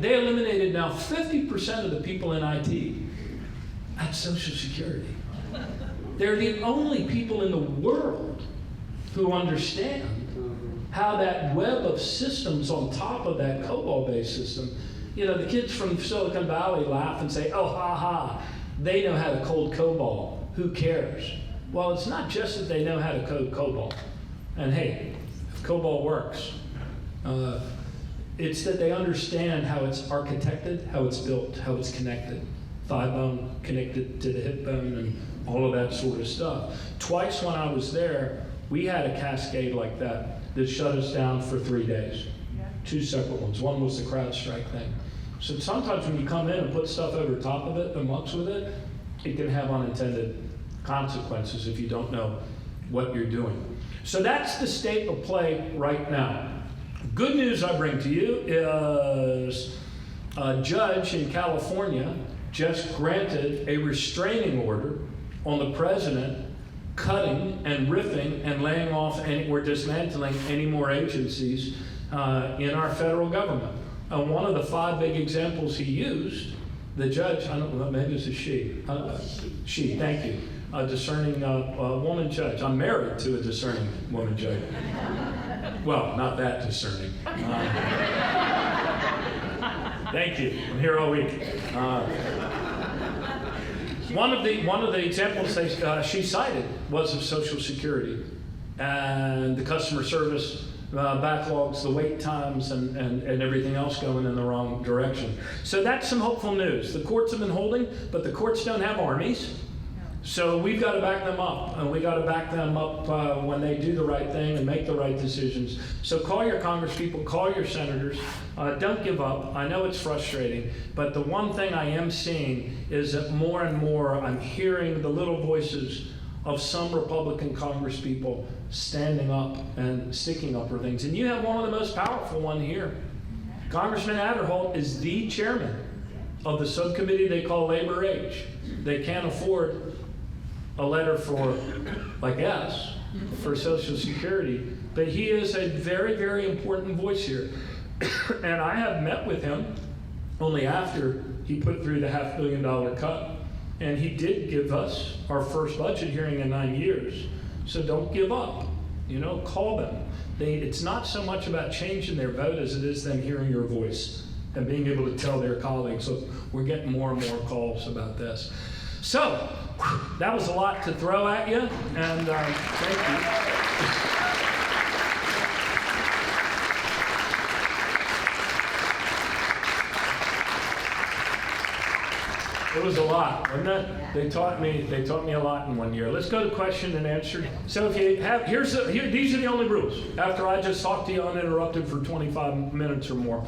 eliminated now 50% of the people in IT at Social Security. They're the only people in the world who understand how that web of systems on top of that COBOL-based system, the kids from Silicon Valley laugh and say, "Oh, ha, ha, they know how to code COBOL. Who cares?" Well, it's not just that they know how to code COBOL. And hey, if COBOL works, it's that they understand how it's architected, how it's built, how it's connected. Thigh bone connected to the hip bone and all of that sort of stuff. Twice when I was there, we had a cascade like that shut us down for 3 days. Yeah. 2 separate ones. One was the CrowdStrike thing. So sometimes when you come in and put stuff over top of it and mucks with it, it can have unintended consequences if you don't know what you're doing. So that's the state of play right now. Good news I bring to you is a judge in California just granted a restraining order on the president cutting and ripping and laying off or dismantling any more agencies in our federal government. One of the 5 big examples he used The judge, I don't know, maybe it's a she. She, thank you. A discerning woman judge. I'm married to a discerning woman judge. Well, not that discerning. Thank you. I'm here all week. One of the examples she cited was of Social Security and the customer service backlogs, the wait times, and everything else going in the wrong direction. So that's some hopeful news. The courts have been holding, but the courts don't have armies. So we've got to back them up, and we got to back them up when they do the right thing and make the right decisions. So call your congresspeople, call your senators. Don't give up. I know it's frustrating, but the one thing I am seeing is that more and more I'm hearing the little voices of some Republican congresspeople standing up and sticking up for things. And you have one of the most powerful one here. Congressman Aderholt is the chairman of the subcommittee they call Labor Age. They can't afford a letter for, like us, for Social Security, but he is a very, very important voice here. And I have met with him only after he put through the $500 million cut. And he did give us our first budget hearing in 9 years. So don't give up, call them. It's not so much about changing their vote as it is them hearing your voice and being able to tell their colleagues, look, we're getting more and more calls about this. So, that was a lot to throw at you, and thank you. It was a lot, wasn't it? They taught me a lot in 1 year. Let's go to question and answer. So if you have, these are the only rules. After I just talked to you uninterrupted for 25 minutes or more.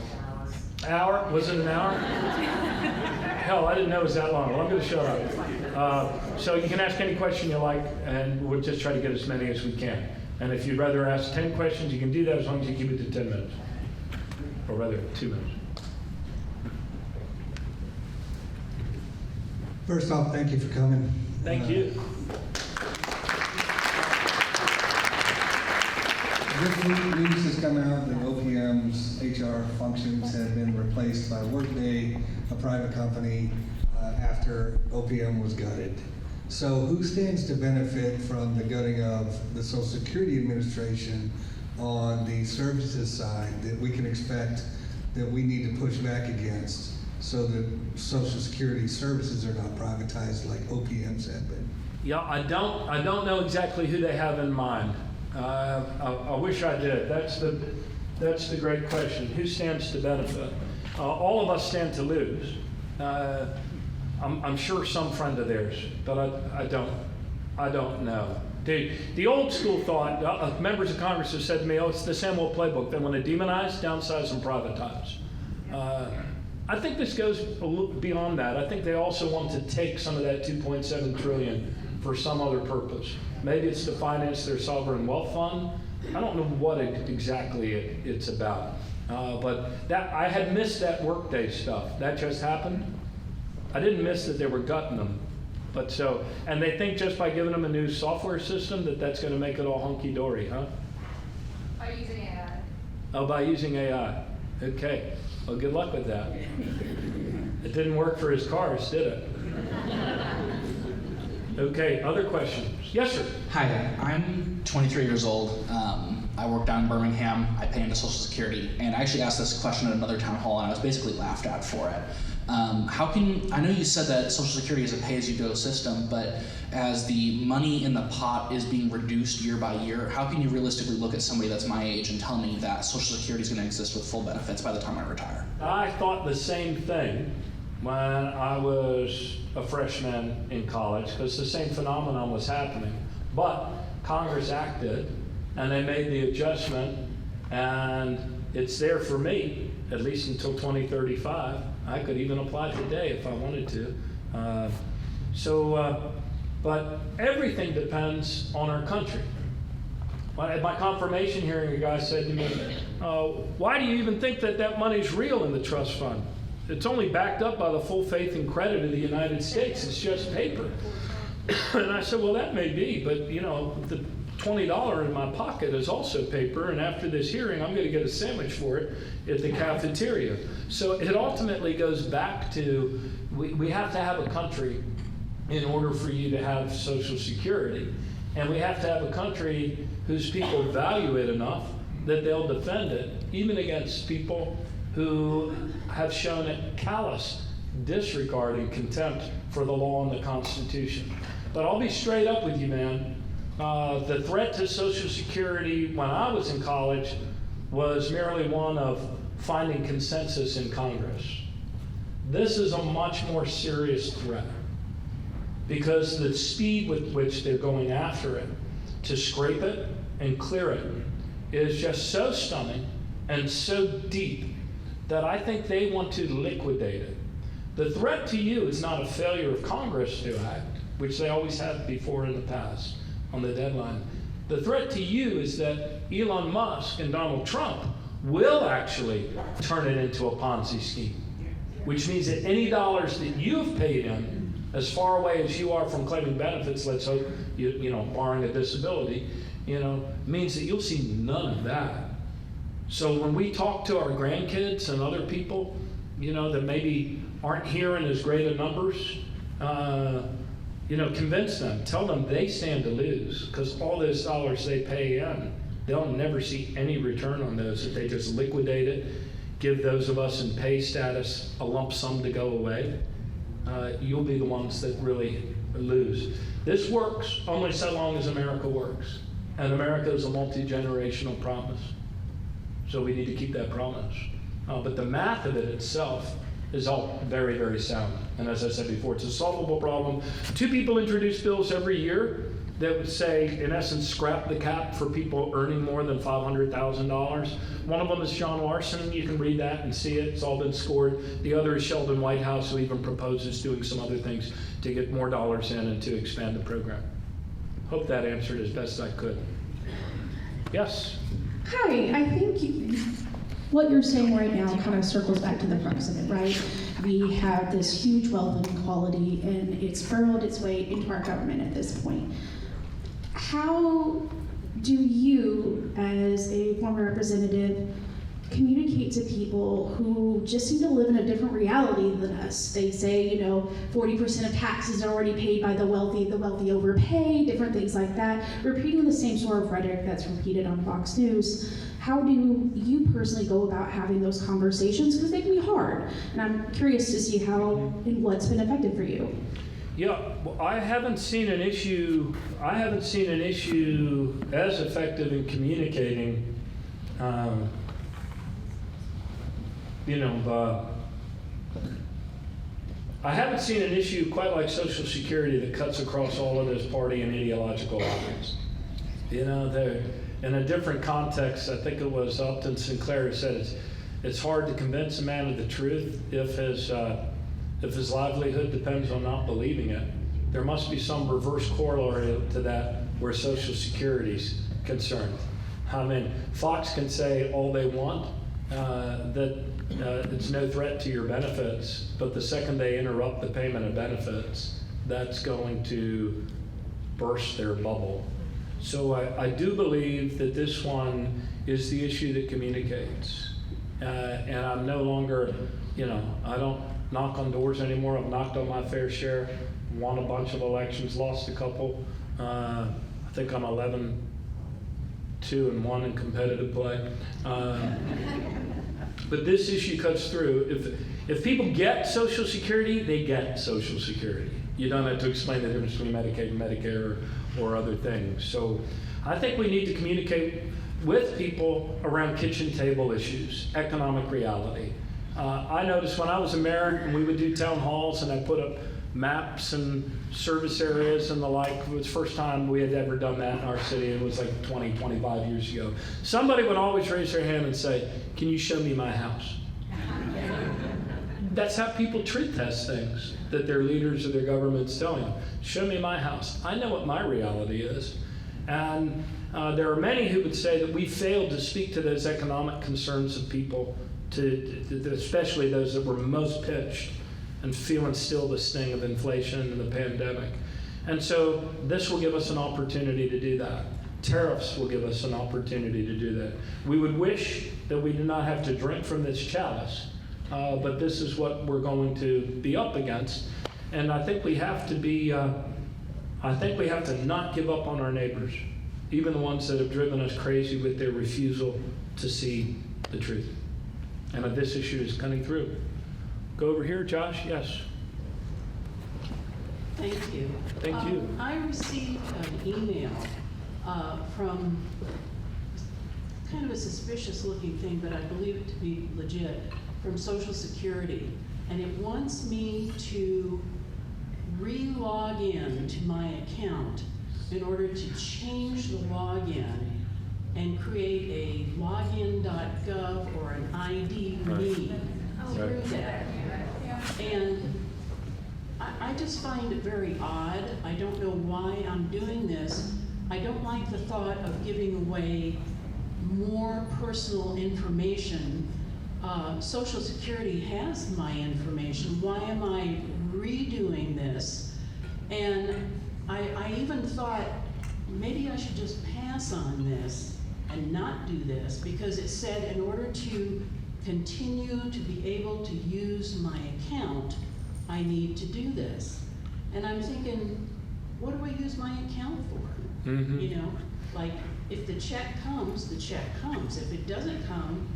Hour? Was it an hour? Hell, I didn't know it was that long. Well, I'm going to shut up. So you can ask any question you like, and we'll just try to get as many as we can. And if you'd rather ask 10 questions, you can do that as long as you keep it to 10 minutes. Or rather, 2 minutes. First off, thank you for coming. Thank you. This week, news has come out that OPM's HR functions have been replaced by Workday, a private company, after OPM was gutted. So who stands to benefit from the gutting of the Social Security Administration on the services side that we can expect that we need to push back against so that Social Security services are not privatized like OPM's have been? Yeah, I don't know exactly who they have in mind. I wish I did. That's the great question. Who stands to benefit? All of us stand to lose. I'm sure some friend of theirs, but I don't know. The old school thought, members of Congress have said to me, oh, it's the same old playbook. They want to demonize, downsize, and privatize. I think this goes a little beyond that. I think they also want to take some of that $2.7 trillion for some other purpose. Maybe it's to finance their sovereign wealth fund. I don't know what exactly it's about. But that I had missed that Workday stuff. That just happened. I didn't miss that they were gutting them. But so, and they think just by giving them a new software system that's going to make it all hunky-dory, huh? By using AI. Oh, by using AI. Okay. Well, good luck with that. It didn't work for his cars, did it? Okay, other questions? Yes, sir. Hi, I'm 23 years old. I work down in Birmingham. I pay into Social Security. And I actually asked this question at another town hall, and I was basically laughed at for it. I know you said that Social Security is a pay-as-you-go system, but as the money in the pot is being reduced year by year, how can you realistically look at somebody that's my age and tell me that Social Security is going to exist with full benefits by the time I retire? I thought the same thing when I was a freshman in college, because the same phenomenon was happening. But Congress acted, and they made the adjustment, and it's there for me, at least until 2035. I could even apply today if I wanted to. But everything depends on our country. At my confirmation hearing, a guy said to me, why do you even think that money's real in the trust fund? It's only backed up by the full faith and credit of the United States. It's just paper. And I said, well, that may be, but $20 in my pocket is also paper, and after this hearing, I'm going to get a sandwich for it at the cafeteria. So it ultimately goes back to, we have to have a country in order for you to have Social Security. And we have to have a country whose people value it enough that they'll defend it, even against people who have shown a callous disregard and contempt for the law and the Constitution. But I'll be straight up with you, man. The threat to Social Security when I was in college was merely one of finding consensus in Congress. This is a much more serious threat because the speed with which they're going after it to scrape it and clear it is just so stunning and so deep that I think they want to liquidate it. The threat to you is not a failure of Congress to act, which they always have before in the past on the deadline. The threat to you is that Elon Musk and Donald Trump will actually turn it into a Ponzi scheme, which means that any dollars that you've paid in, as far away as you are from claiming benefits, let's hope, you know, barring a disability, you know, means that you'll see none of that. So when we talk to our grandkids and other people, you know, that maybe aren't here in as great a numbers, you know, convince them, tell them they stand to lose, because all those dollars they pay in, they'll never see any return on those if they just liquidate it, give those of us in pay status a lump sum to go away. You'll be the ones that really lose. This works only so long as America works. And America is a multi-generational promise. So we need to keep that promise. But the math of it itself is all very, very sound. And as I said before, it's a solvable problem. 2 people introduce bills every year that would say, in essence, scrap the cap for people earning more than $500,000. One of them is John Larson. You can read that and see it. It's all been scored. The other is Sheldon Whitehouse, who even proposes doing some other things to get more dollars in and to expand the program. Hope that answered as best I could. Yes? Hi, I think what you're saying right now kind of circles back to the crux of it, right? We have this huge wealth inequality, and it's burrowed its way into our government at this point. How do you, as a former representative, communicate to people who just seem to live in a different reality than us? They say, you know, 40% of taxes are already paid by the wealthy overpay, different things like that, repeating the same sort of rhetoric that's repeated on Fox News. How do you personally go about having those conversations? Because they can be hard. And I'm curious to see how and what's been effective for you. Yeah, well, I haven't seen an issue as effective in communicating, I haven't seen an issue quite like Social Security that cuts across all of those party and ideological lines. You know, they're in a different context. I think it was Upton Sinclair who said it's hard to convince a man of the truth if his livelihood depends on not believing it. There must be some reverse corollary to that where Social Security's concerned. I mean, Fox can say all they want, that it's no threat to your benefits, but the second they interrupt the payment of benefits, that's going to burst their bubble. So I do believe that this one is the issue that communicates. And I'm no longer, I don't knock on doors anymore. I've knocked on my fair share, won a bunch of elections, lost a couple. I think I'm 11-2-1 in competitive play. But this issue cuts through. If people get Social Security, they get Social Security. You don't have to explain the difference between Medicaid and Medicare or other things. So I think we need to communicate with people around kitchen table issues, economic reality. I noticed when I was a mayor and we would do town halls and I put up maps and service areas and the like. It was the first time we had ever done that in our city. It was like 20, 25 years ago. Somebody would always raise their hand and say, "Can you show me my house?" That's how people treat those things that their leaders or their government's telling them. Show me my house. I know what my reality is. And there are many who would say that we failed to speak to those economic concerns of people, especially those that were most pinched and feeling still the sting of inflation and the pandemic. And so this will give us an opportunity to do that. Tariffs will give us an opportunity to do that. We would wish that we did not have to drink from this chalice, but this is what we're going to be up against. And I think we have to be, I think we have to not give up on our neighbors, even the ones that have driven us crazy with their refusal to see the truth. And this issue is coming through. Go over here, Josh. Yes. Thank you. Thank you. I received an email from kind of a suspicious looking thing, but I believe it to be legit, from Social Security. And it wants me to re-log in to my account in order to change the login and create a login.gov or an ID me through that. And I just find it very odd. I don't know why I'm doing this. I don't like the thought of giving away more personal information. Social Security has my information. Why am I redoing this? And I even thought maybe I should just pass on this and not do this, because it said in order to continue to be able to use my account, I need to do this. And I'm thinking, what do I use my account for? Mm-hmm. You know, like if the check comes, the check comes. If it doesn't come,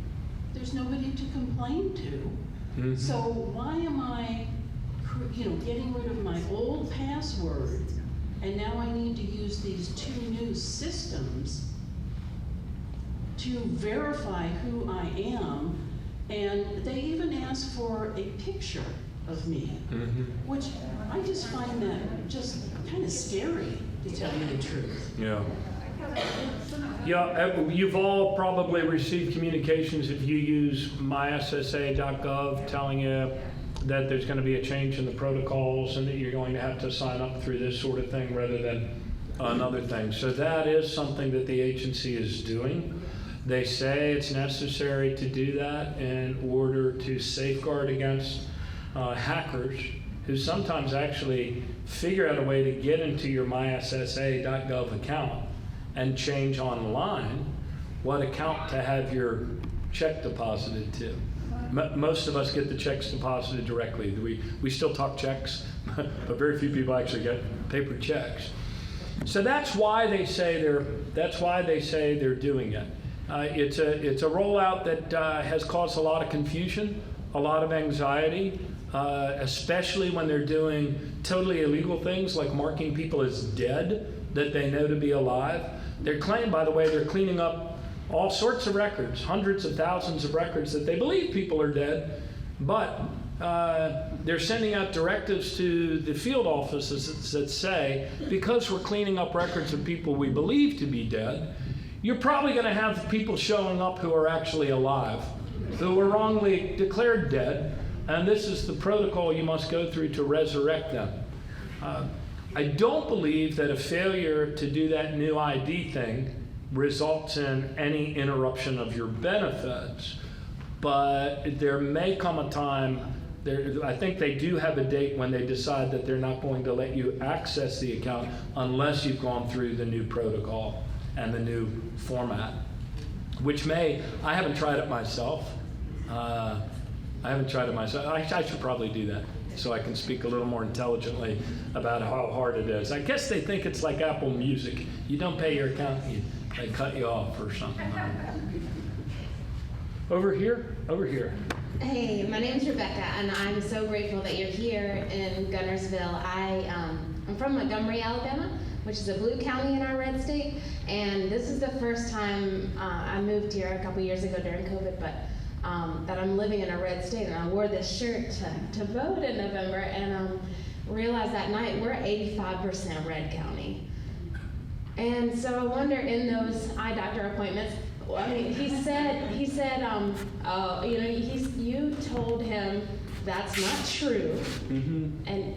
there's nobody to complain to. Mm-hmm. So why am I, getting rid of my old password, and now I need to use these two new systems to verify who I am, and they even ask for a picture of me, which I just find that just kind of scary, to tell you the truth. Yeah. Yeah, you've all probably received communications if you use myssa.gov telling you that there's going to be a change in the protocols and that you're going to have to sign up through this sort of thing rather than another thing. So that is something that the agency is doing. They say it's necessary to do that in order to safeguard against hackers who sometimes actually figure out a way to get into your myssa.gov account and change online what account to have your check deposited to. Most of us get the checks deposited directly. We still talk checks, but very few people actually get paper checks. So that's why they say they're doing it. It's a rollout that has caused a lot of confusion, a lot of anxiety, especially when they're doing totally illegal things like marking people as dead that they know to be alive. They're claiming, by the way, they're cleaning up all sorts of records, hundreds of thousands of records that they believe people are dead, but they're sending out directives to the field offices that say, because we're cleaning up records of people we believe to be dead, you're probably going to have people showing up who are actually alive, who were wrongly declared dead, and this is the protocol you must go through to resurrect them. I don't believe that a failure to do that new ID thing results in any interruption of your benefits, but there may come a time, I think they do have a date when they decide that they're not going to let you access the account unless you've gone through the new protocol and the new format, which I haven't tried it myself. I should probably do that so I can speak a little more intelligently about how hard it is. I guess they think it's like Apple Music. You don't pay your accountant, they cut you off or something. Over here. Hey, my name is Rebecca, and I'm so grateful that you're here in Guntersville. I'm from Montgomery, Alabama, which is a blue county in our red state, and this is the first time I moved here a couple years ago during COVID, but that I'm living in a red state, and I wore this shirt to vote in November, and realized that night we're 85% red county. And so I wonder, in those eye doctor appointments, I mean, he said, you told him that's not true, and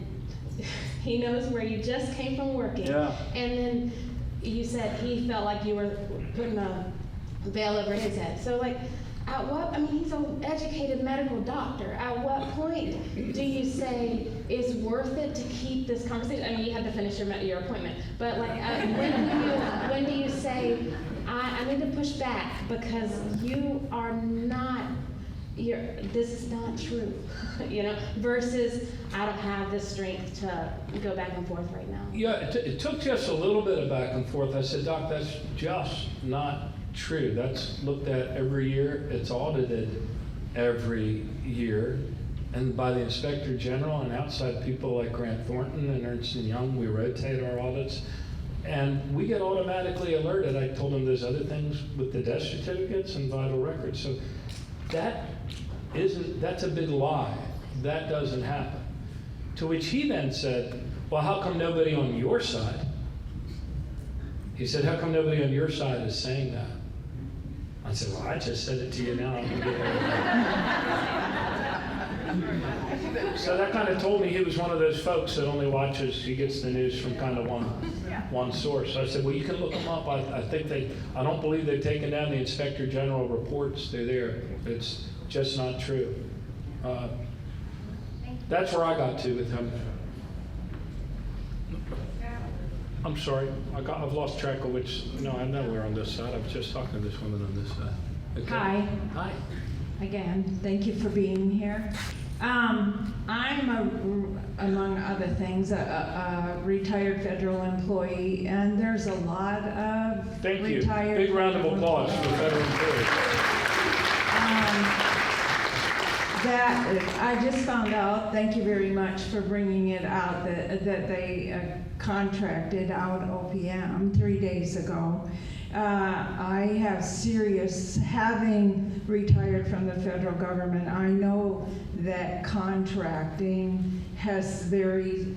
he knows where you just came from working. Yeah. And then you said he felt like you were putting a veil over his head. So, like, I mean, he's an educated medical doctor. At what point do you say it's worth it to keep this conversation? I mean, you have to finish your appointment, but like, when do you say, I need to push back because you are not, this is not true, you know, versus I don't have the strength to go back and forth right now. Yeah, it took just a little bit of back and forth. I said, Doc, that's just not true. That's looked at every year. It's audited every year. And by the Inspector General and outside people like Grant Thornton and Ernst & Young, we rotate our audits. And we get automatically alerted. I told him there's other things with the death certificates and vital records. So that's a big lie. That doesn't happen. To which he then said, well, how come nobody on your side? He said, how come nobody on your side is saying that? I said, well, I just said it to you now. So that kind of told me he was one of those folks that only watches, he gets the news from kind of one source. So I said, well, you can look them up. I don't believe they've taken down the Inspector General reports. They're there. It's just not true. That's where I got to with him. I'm sorry, I've lost track of which, no, I know we're on this side. I was just talking to this woman on this side. Okay. Hi. Hi. Again, thank you for being here. I'm, among other things, a retired federal employee, and there's a lot of Thank you. retired Big round of federal applause for federal employees. That I just found out, thank you very much for bringing it out, that they contracted out OPM 3 days ago. I have having retired from the federal government, I know that contracting has very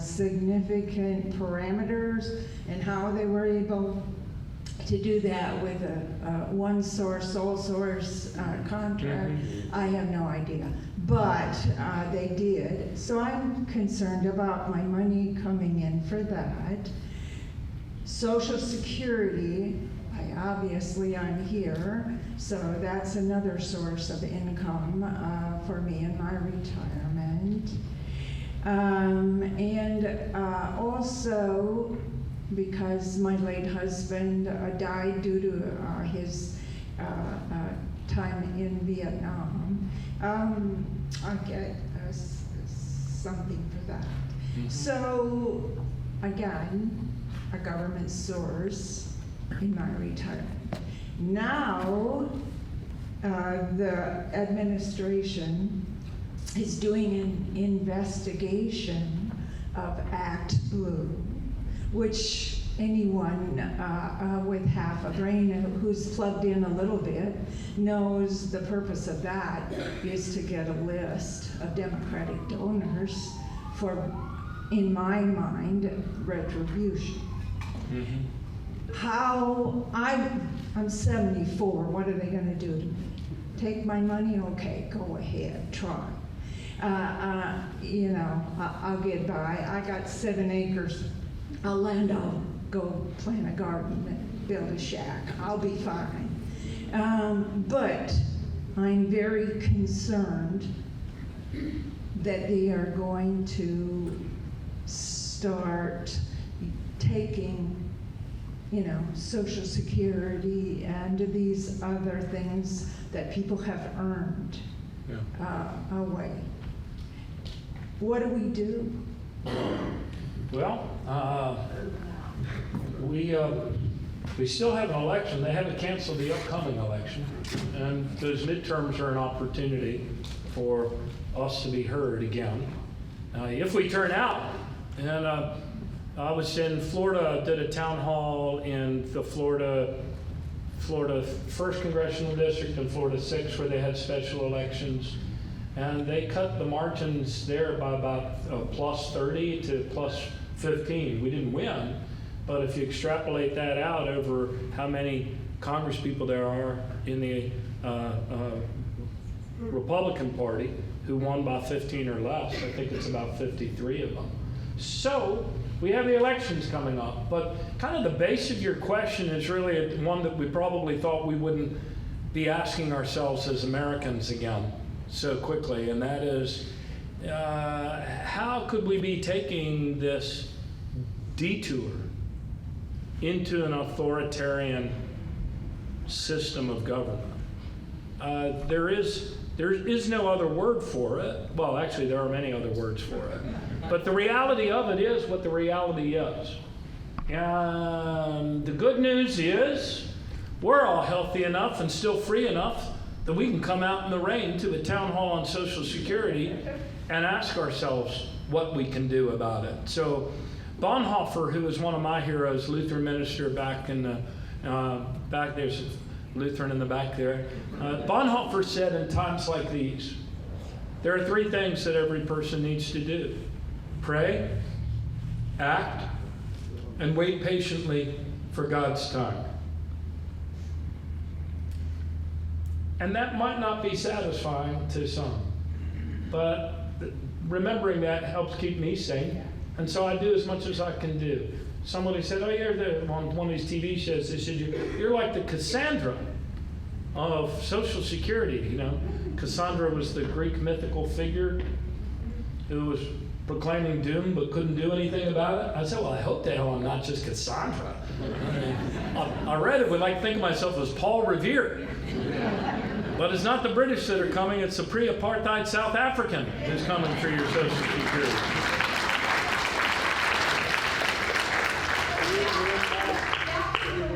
significant parameters and how they were able to do that with a one source, sole source contract. I have no idea, but they did. So I'm concerned about my money coming in for that. Social Security, I'm here, so that's another source of income for me in my retirement. And also, because my late husband died due to his time in Vietnam, I get something for that. Mm-hmm. So, again, a government source in my retirement. Now, the administration is doing an investigation of Act Blue, which anyone with half a brain who's plugged in a little bit knows the purpose of that is to get a list of Democratic donors for, in my mind, retribution. Mm-hmm. I'm 74, what are they gonna do to me? Take my money? Okay, go ahead, try. I'll get by. I got 7 acres of land, I'll go plant a garden and build a shack. I'll be fine. But I'm very concerned that they are going to start taking, Social Security and these other things that people have earned away. What do we do? Well, we still have an election. They haven't canceled the upcoming election, and those midterms are an opportunity for us to be heard again. If we turn out, and I was in Florida, did a town hall in the Florida 1st Congressional District and Florida 6th, where they had special elections. And they cut the margins there by about plus 30 to plus 15. We didn't win, but if you extrapolate that out over how many Congress people there are in the Republican Party who won by 15 or less, I think it's about 53 of them. So we have the elections coming up, but kind of the base of your question is really one that we probably thought we wouldn't be asking ourselves as Americans again so quickly, and that is, how could we be taking this detour into an authoritarian system of government? There is no other word for it. Well, actually, there are many other words for it. But the reality of it is what the reality is. And the good news is we're all healthy enough and still free enough that we can come out in the rain to the town hall on Social Security and ask ourselves what we can do about it. So Bonhoeffer, who was one of my heroes, Lutheran minister back in the, back there's a Lutheran in the back there. Bonhoeffer said in times like these, there are three things that every person needs to do: pray, act, and wait patiently for God's time. And that might not be satisfying to some, but remembering that helps keep me sane. And so I do as much as I can do. Somebody said, oh, you're on one of these TV shows, they said, you're like the Cassandra of Social Security, you know. Cassandra was the Greek mythical figure who was proclaiming doom but couldn't do anything about it. I said, well, I hope the hell I'm not just Cassandra. I read it, would like to think of myself as Paul Revere. But it's not the British that are coming, it's the pre-apartheid South African who's coming for your Social Security.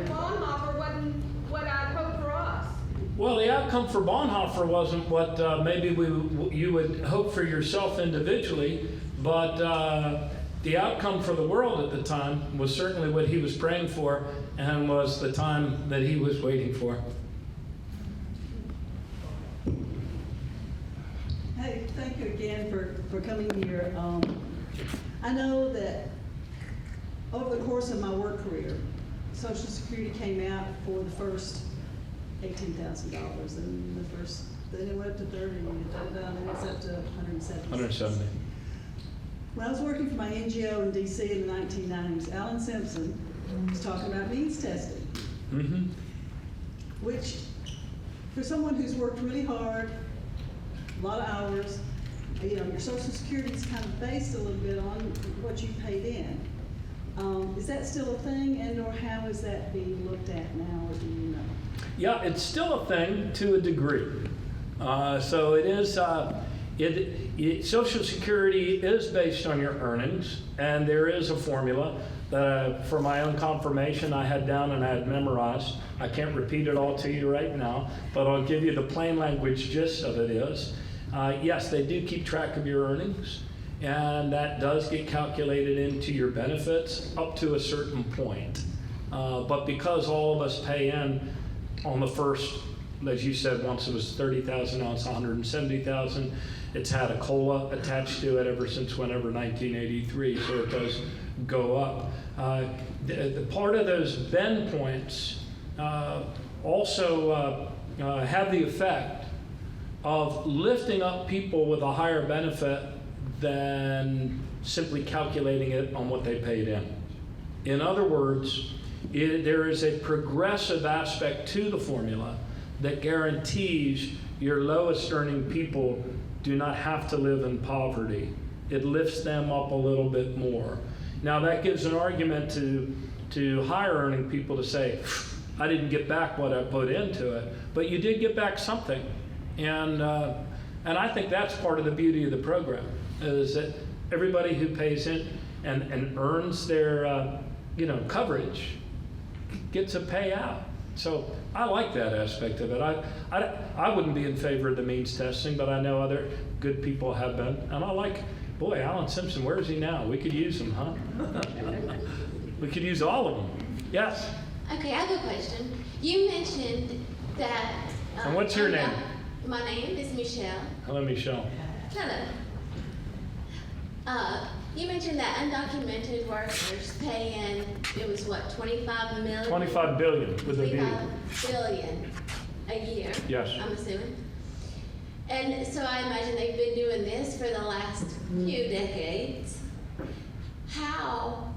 Bonhoeffer wasn't what I'd hoped for us. Well, the outcome for Bonhoeffer wasn't what maybe you would hope for yourself individually, but the outcome for the world at the time was certainly what he was praying for and was the time that he was waiting for. Hey, thank you again for coming here. I know that over the course of my work career, Social Security came out for the first $18,000, and then it went up to 30, and then it's up to 170. 170. When I was working for my NGO in DC in the 1990s, Alan Simpson was talking about means testing, Mm-hmm. which for someone who's worked really hard, a lot of hours, you know, your Social Security is kind of based a little bit on what you paid in. Is that still a thing, and/or how is that being looked at now, or do you know? Yeah, it's still a thing to a degree. So it is, Social Security is based on your earnings, and there is a formula that for my own confirmation I had down and I had memorized. I can't repeat it all to you right now, but I'll give you the plain language gist of it is, yes, they do keep track of your earnings, and that does get calculated into your benefits up to a certain point. But because all of us pay in on the first, as you said, once it was 30,000, now it's 170,000. It's had a COLA attached to it ever since whenever 1983, so it does go up. The part of those bend points also have the effect of lifting up people with a higher benefit than simply calculating it on what they paid in. In other words, there is a progressive aspect to the formula that guarantees your lowest earning people do not have to live in poverty. It lifts them up a little bit more. Now that gives an argument to higher earning people to say, I didn't get back what I put into it, but you did get back something. And I think that's part of the beauty of the program, is that everybody who pays in and earns their coverage gets a payout. So I like that aspect of it. I wouldn't be in favor of the means testing, but I know other good people have been. And I like, boy, Alan Simpson, where is he now? We could use him, huh? We could use all of them. Yes? Okay, I have a question. You mentioned that... And what's your name? My name is Michelle. Hello, Michelle. Hello. You mentioned that undocumented workers pay in, it was what, 25 million? 25 billion with a B. 25 billion a year. Yes. I'm assuming. And so I imagine they've been doing this for the last few decades. How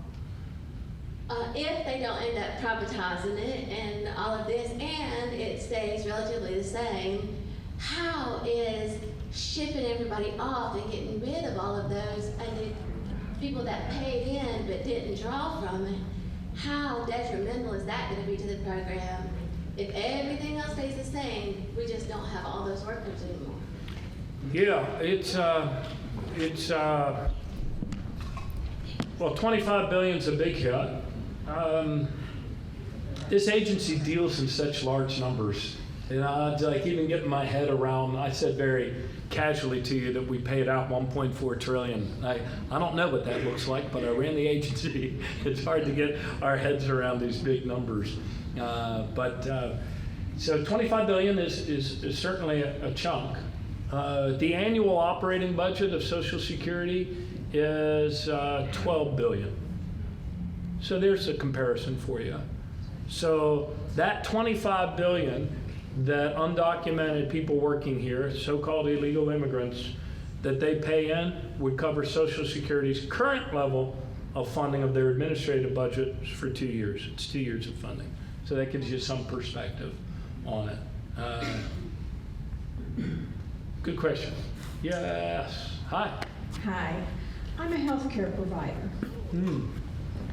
if they don't end up privatizing it and all of this, and it stays relatively the same, how is shipping everybody off and getting rid of all of those and the people that paid in but didn't draw from it, how detrimental is that going to be to the program? If everything else stays the same, we just don't have all those workers anymore. Yeah, well, 25 billion's a big hit. This agency deals in such large numbers. And I'd like even getting my head around, I said very casually to you that we paid out 1.4 trillion. I don't know what that looks like, but I ran the agency. It's hard to get our heads around these big numbers. So 25 billion is certainly a chunk. The annual operating budget of Social Security is 12 billion. So there's a comparison for you. So that 25 billion that undocumented people working here, so-called illegal immigrants, that they pay in would cover Social Security's current level of funding of their administrative budget for 2 years. It's 2 years of funding. So that gives you some perspective on it. Good question. Yes. Hi. Hi, I'm a healthcare provider.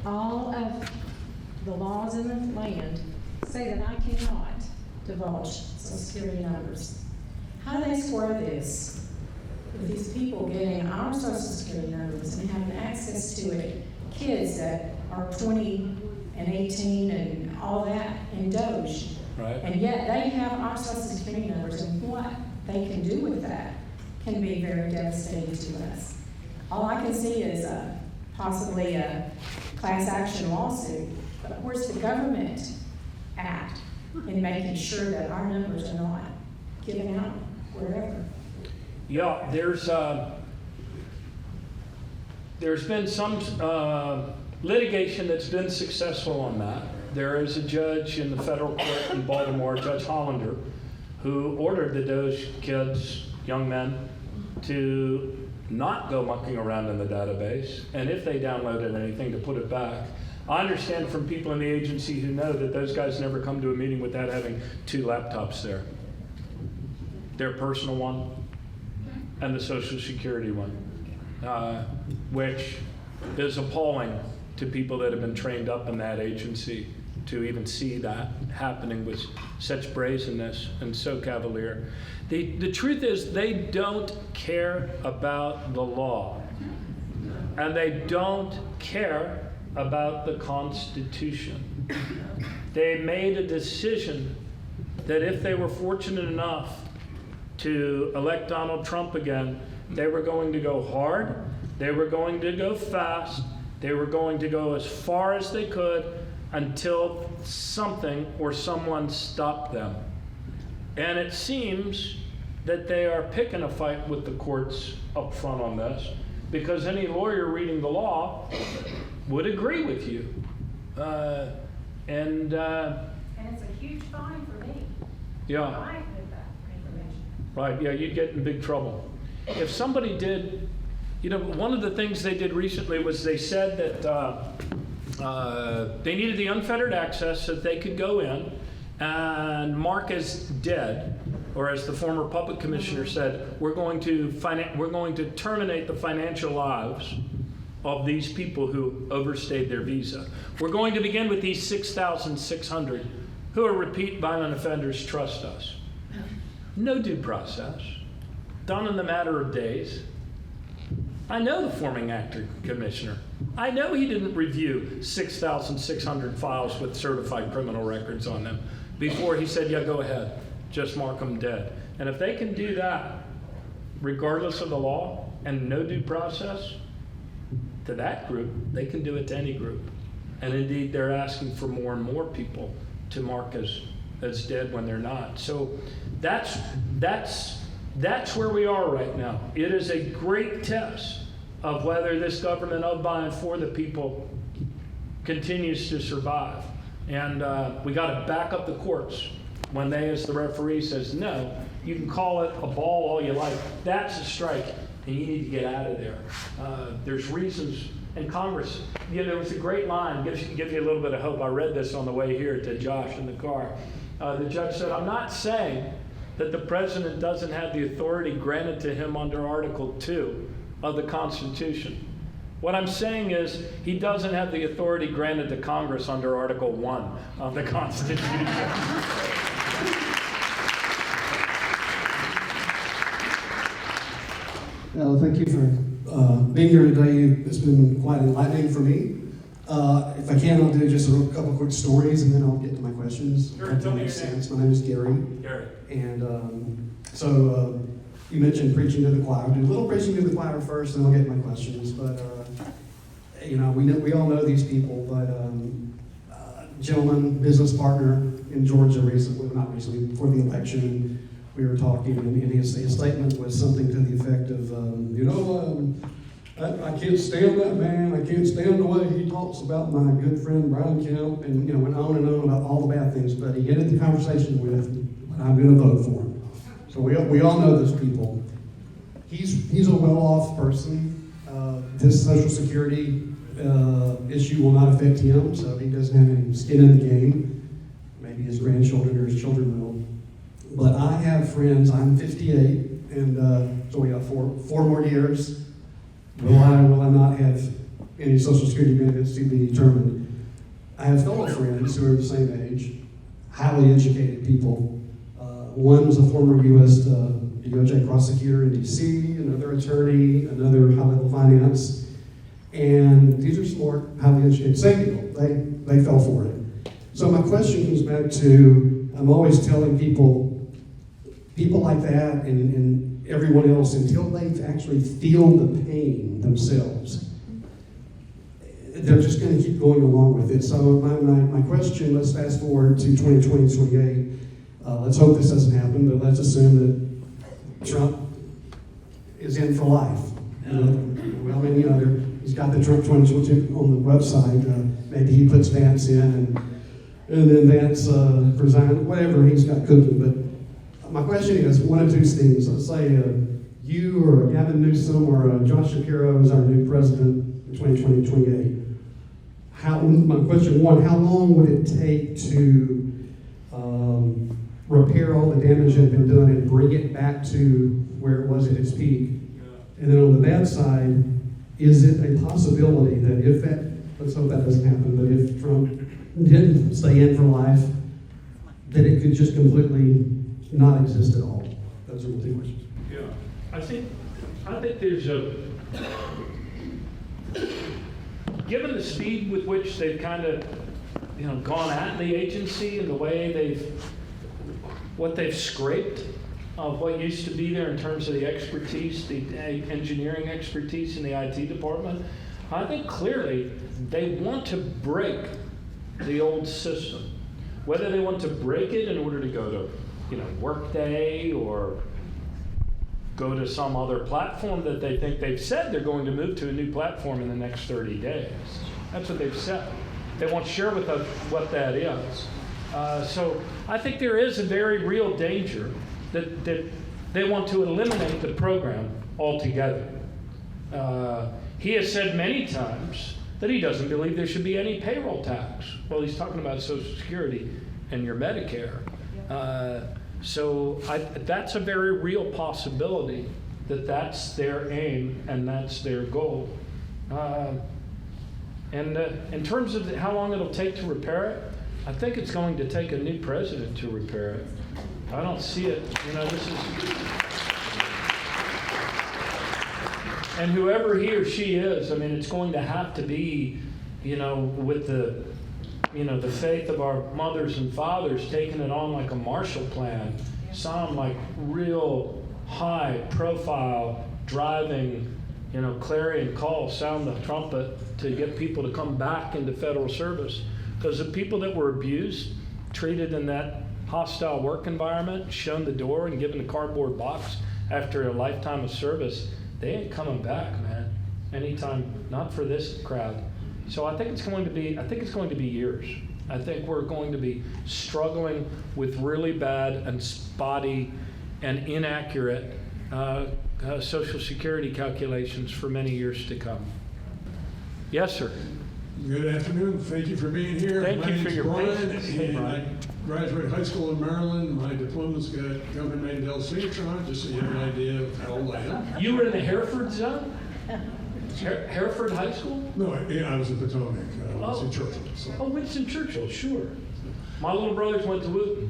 All of the laws in the land say that I cannot divulge Social Security numbers. How do they square this with these people getting our Social Security numbers and having access to it? Kids that are 20 and 18 and all that in Doge. Right. And yet they have our Social Security numbers, and what they can do with that can be very devastating to us. All I can see is possibly a class action lawsuit, but where's the government at in making sure that our numbers are not given out wherever? Yeah, there's been some litigation that's been successful on that. There is a judge in the federal court in Baltimore, Judge Hollander, who ordered the Doge kids, young men, to not go mucking around in the database, and if they downloaded anything, to put it back. I understand from people in the agency who know that those guys never come to a meeting without having 2 laptops there. Their personal one and the Social Security one, which is appalling to people that have been trained up in that agency to even see that happening with such brazenness and so cavalier. The truth is they don't care about the law, and they don't care about the Constitution. They made a decision that if they were fortunate enough to elect Donald Trump again, they were going to go hard, they were going to go fast, they were going to go as far as they could until something or someone stopped them. And it seems that they are picking a fight with the courts up front on this, because any lawyer reading the law would agree with you. And it's a huge fine for me. Yeah. I did that information. Right, yeah, you'd get in big trouble. If somebody did, one of the things they did recently was they said that they needed the unfettered access so that they could go in and mark as dead, or as the former public commissioner said, we're going to terminate the financial lives of these people who overstayed their visa. We're going to begin with these 6,600 who are repeat violent offenders. Trust us. No due process, done in the matter of days. I know the forming actor commissioner. I know he didn't review 6,600 files with certified criminal records on them before he said, yeah, go ahead, just mark them dead. And if they can do that, regardless of the law and no due process, to that group, they can do it to any group. And indeed, they're asking for more and more people to mark as dead when they're not. So that's where we are right now. It is a great test of whether this government of, by, and for the people continues to survive. And we got to back up the courts when they, as the referee, says, no, you can call it a ball all you like. That's a strike, and you need to get out of there. There's reasons And Congress, there was a great line, gives you a little bit of hope. I read this on the way here to Josh in the car. The judge said, I'm not saying that the president doesn't have the authority granted to him under Article 2 of the Constitution. What I'm saying is he doesn't have the authority granted to Congress under Article 1 of the Constitution. Well, thank you for being here today. It's been quite enlightening for me. If I can, I'll do just a couple quick stories, and then I'll get to my questions. Sure, If tell that me makes your name. sense. My name is Gary. Gary. And so you mentioned preaching to the choir. I'll do a little preaching to the choir first, and I'll get to my questions. But we all know these people. But gentleman, business partner in Georgia recently, not recently, before the election, we were talking, and his statement was something to the effect of, I can't stand that man. I can't stand the way he talks about my good friend Brian Kemp, and went on and on about all the bad things. But he ended the conversation with, "I'm going to vote for him." So we all know those people. He's a well-off person. This Social Security issue will not affect him, so he doesn't have any skin in the game. Maybe his grandchildren or his children will. But I have friends. I'm 58, and so we have four more years. Will I not have any Social Security benefits to be determined? I have fellow friends who are the same age, highly educated people. One's a former U.S. DOJ prosecutor in D.C., another attorney, another high-level finance. And these are smart, highly educated. Same deal. They fell for it. So my question comes back to, I'm always telling people like that and everyone else, until they actually feel the pain themselves, they're just going to keep going along with it. So my question, let's fast forward to 2020, 28. Let's hope this doesn't happen, but let's assume that Trump is in for life. He's got the Trump 2022 on the website. Maybe he puts Vance in, and then Vance resigns, whatever he's got cooking. But my question is one of two things. Let's say you or Gavin Newsom or Josh Shapiro is our new president in 2020, 28. My question one, how long would it take to repair all the damage that had been done and bring it back to where it was at its peak? And then on the bad side, is it a possibility that if that, let's hope that doesn't happen, but if Trump did stay in for life, that it could just completely not exist at all? Those are my two questions. Yeah, I think there's given the speed with which they've kind of, gone at the agency and the way what they've scraped of what used to be there in terms of the expertise, the engineering expertise in the IT department, I think clearly they want to break the old system. Whether they want to break it in order to go to, Workday or go to some other platform that they think they've said they're going to move to a new platform in the next 30 days. That's what they've said. They won't share with us what that is. So I think there is a very real danger that they want to eliminate the program altogether. He has said many times that he doesn't believe there should be any payroll tax. Well, he's talking about Social Security and your Medicare. So that's a very real possibility that that's their aim and that's their goal. And in terms of how long it'll take to repair it, I think it's going to take a new president to repair it. I don't see it. This is... And whoever he or she is, it's going to have to be, with the, the faith of our mothers and fathers, taking it on like a Marshall Plan, some like real high profile driving, clarion call, sound the trumpet to get people to come back into federal service. Because the people that were abused, treated in that hostile work environment, shown the door and given a cardboard box after a lifetime of service, they ain't coming back, man. Anytime, not for this crowd. So I think it's going to be years. I think we're going to be struggling with really bad and spotty and inaccurate Social Security calculations for many years to come. Yes, sir. Good afternoon. Thank you for being here. Thank My you for name's your Brian, patience. Hey, and Brian. I graduated high school in Maryland. My diploma's got Governor Mandel signature on it, just so you have an idea of how old I am. You were in the Hereford zone? Hereford High School? No, I was in Potomac. I was Oh. in Churchill. So. Oh, Winston Churchill, sure. My little brothers went to Wooten.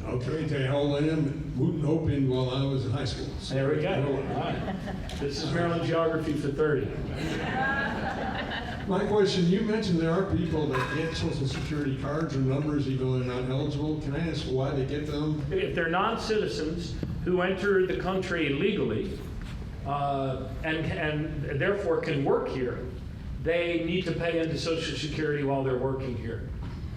Okay, tell you how old I am. Wooten opened while I was in high school. So There we go. I know All it. right. This is Maryland geography for 30. My question, you mentioned there are people that get Social Security cards or numbers even though they're not eligible. Can I ask why they get them? If they're non-citizens who enter the country illegally and therefore can work here, they need to pay into Social Security while they're working here.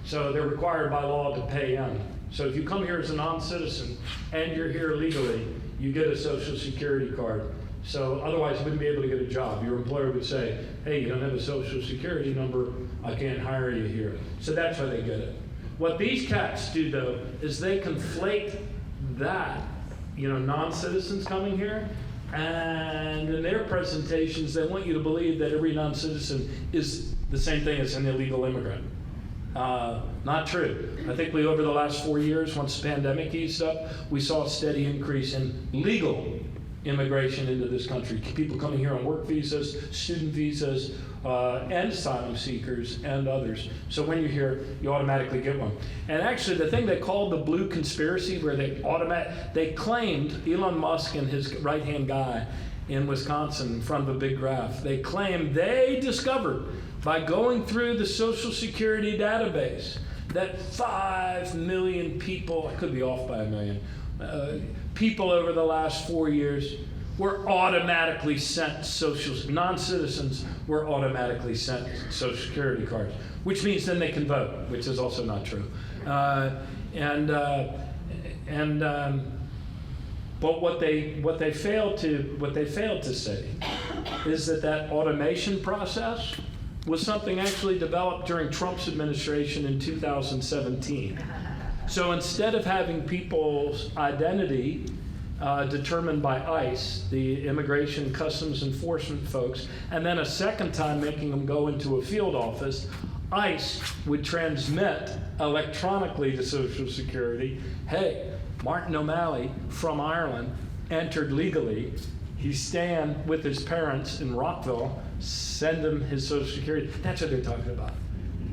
So they're required by law to pay in. So if you come here as a non-citizen and you're here legally, you get a Social Security card. So otherwise you wouldn't be able to get a job. Your employer would say, hey, you don't have a Social Security number, I can't hire you here. So that's why they get it. What these cats do though, is they conflate that, non-citizens coming here, and in their presentations, they want you to believe that every non-citizen is the same thing as an illegal immigrant. Not true. I think over the last 4 years, once the pandemic eased up, we saw a steady increase in legal immigration into this country. People coming here on work visas, student visas, and asylum seekers and others. So when you're here, you automatically get one. And actually, the thing they called the blue conspiracy, where they claimed Elon Musk and his right-hand guy in Wisconsin in front of a big graph, they claimed they discovered by going through the Social Security database that 5 million people, I could be off by a million, people over the last 4 years were automatically sent non-citizens were automatically sent Social Security cards, which means then they can vote, which is also not true. But what they failed to say is that automation process was something actually developed during Trump's administration in 2017. So instead of having people's identity determined by ICE, the Immigration Customs Enforcement folks, and then a second time making them go into a field office, ICE would transmit electronically to Social Security, hey, Martin O'Malley from Ireland entered legally. He's staying with his parents in Rockville. Send him his Social Security. That's what they're talking about.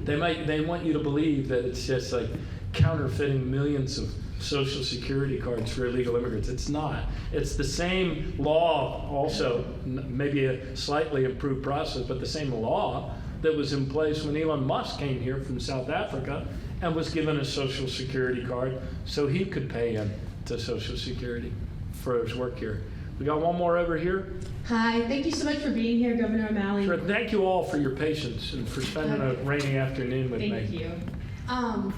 They want you to believe that it's just like counterfeiting millions of Social Security cards for illegal immigrants. It's not. It's the same law, also maybe a slightly improved process, but the same law that was in place when Elon Musk came here from South Africa and was given a Social Security card so he could pay in to Social Security for his work here. We got one more over here. Hi, thank you so much for being here, Governor O'Malley. Sure, thank you all for your patience and for spending a rainy afternoon with me. Thank you. I'm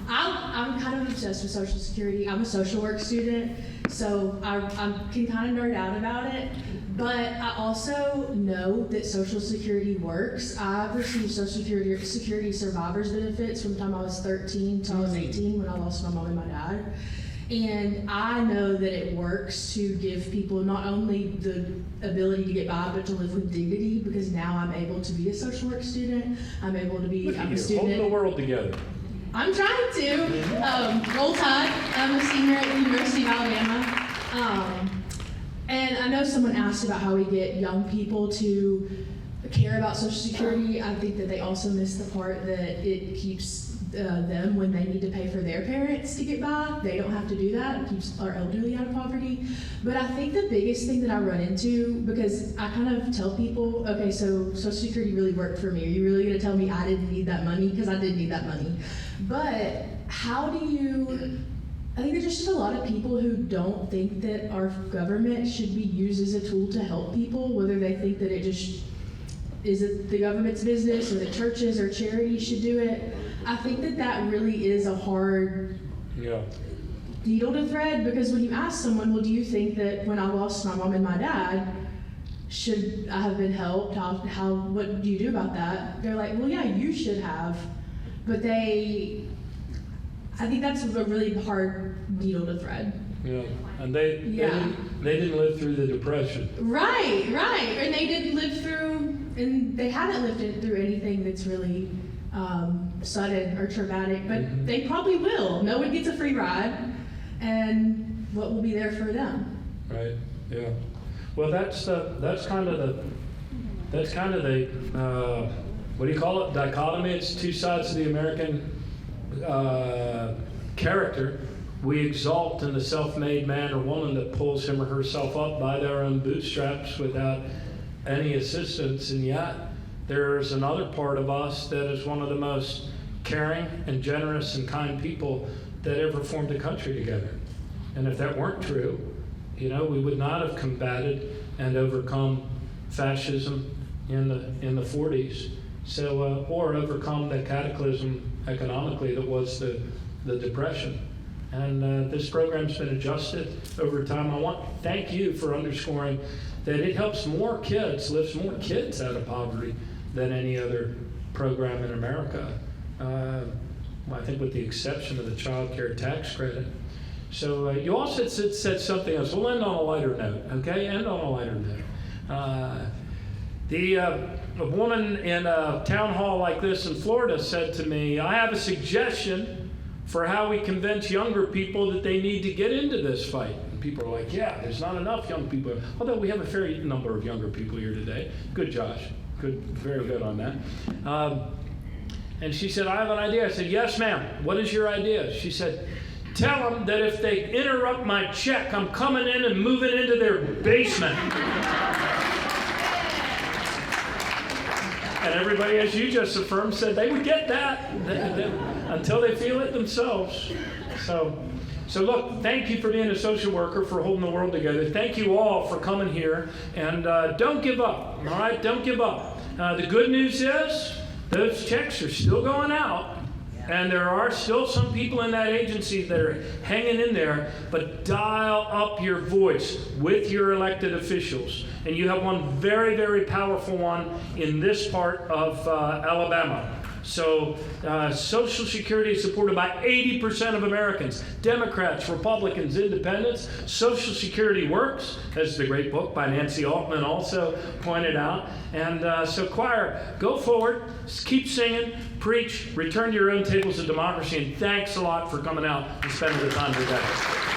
kind of obsessed with Social Security. I'm a social work student, so I can kind of nerd out about it. But I also know that Social Security works. I've received Social Security survivors benefits from the time I was 13 till I was 18 when I lost my mom and my dad. And I know that it works to give people not only the ability to get by, but to live with dignity, because now I'm able to be a social work student. I'm able to be, I'm a student. Holding the world together. I'm trying to. Roll Tide. I'm a senior at the University of Alabama. And I know someone asked about how we get young people to care about Social Security. I think that they also miss the part that it keeps them, when they need to pay for their parents to get by, they don't have to do that. It keeps our elderly out of poverty. But I think the biggest thing that I run into, because I kind of tell people, okay, so Social Security really worked for me. Are you really going to tell me I didn't need that money? Because I did need that money. But how do you, I think there's just a lot of people who don't think that our government should be used as a tool to help people, whether they think that it just, is it the government's business or the churches or charities should do it. I think that that really is a hard needle to thread, because when you ask someone, well, do you think that when I lost my mom and my dad, should I have been helped? What do you do about that? They're like, well, yeah, you should have. But I think that's a really hard needle to thread. Yeah, and they didn't live through the Depression. Right, and they didn't live through and they haven't lived through anything that's really sudden or traumatic, but they probably will. No one gets a free ride, and what will be there for them? Right. Yeah. Well, that's kind of the what do you call it? Dichotomy. It's two sides of the American character. We exalt in the self-made man or woman that pulls him or herself up by their own bootstraps without any assistance, and yet there's another part of us that is one of the most caring and generous and kind people that ever formed a country together. And if that weren't true, we would not have combated and overcome fascism in the 40s. So, or overcome the cataclysm economically that was the Depression. And this program's been adjusted over time. I want to thank you for underscoring that it helps more kids, lifts more kids out of poverty than any other program in America. I think with the exception of the child care tax credit. So you also said something else. We'll end on a lighter note, okay? End on a lighter note. A woman in a town hall like this in Florida said to me, I have a suggestion for how we convince younger people that they need to get into this fight. And people are like, yeah, there's not enough young people. Although we have a fair number of younger people here today. Good, Josh. Good, very good on that. And she said, I have an idea. I said, yes, ma'am. What is your idea? She said, tell them that if they interrupt my check, I'm coming in and moving into their basement. And everybody, as you just affirmed, said they would get that until they feel it themselves. So look, thank you for being a social worker, for holding the world together. Thank you all for coming here. And don't give up, all right? Don't give up. The good news is those checks are still going out. And there are still some people in that agency that are hanging in there, but dial up your voice with your elected officials. And you have one very, very powerful one in this part of Alabama. So Social Security is supported by 80% of Americans, Democrats, Republicans, Independents. Social Security works, as the great book by Nancy Altman also pointed out. And so choir, go forward, keep singing, preach, return to your own tables of democracy, and thanks a lot for coming out and spending the time today.